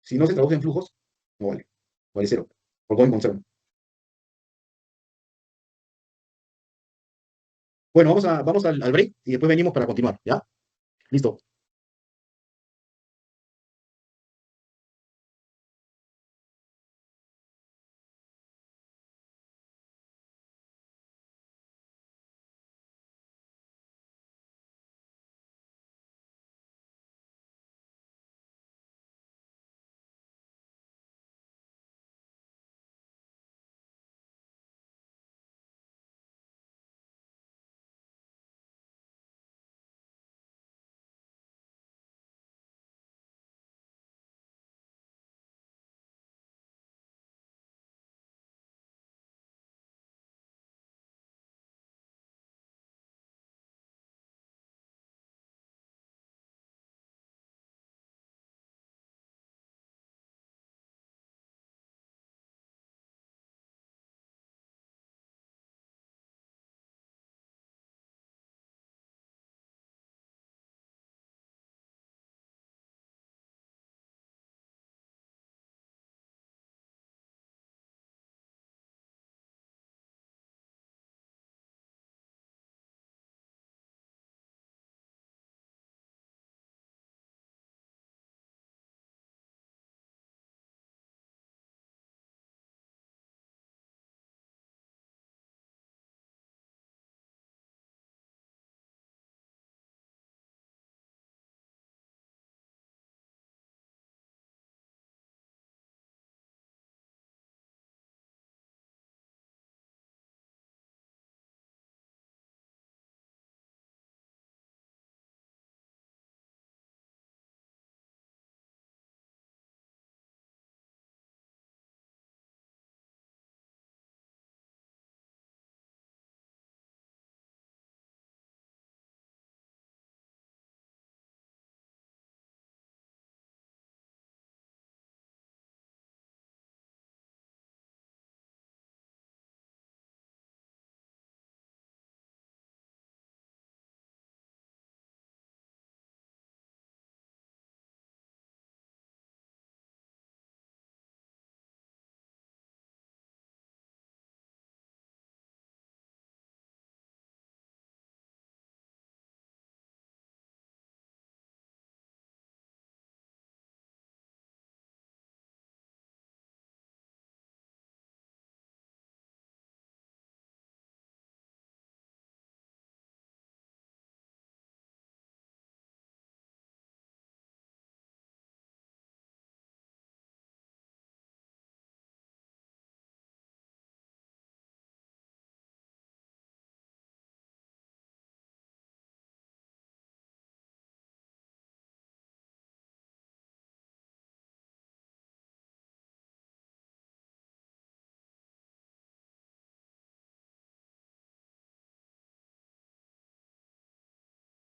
Si no se traduce en flujos, no vale. Vale cero. Por going concern. Bueno, vamos al break y después venimos para continuar, ¿ya? Listo.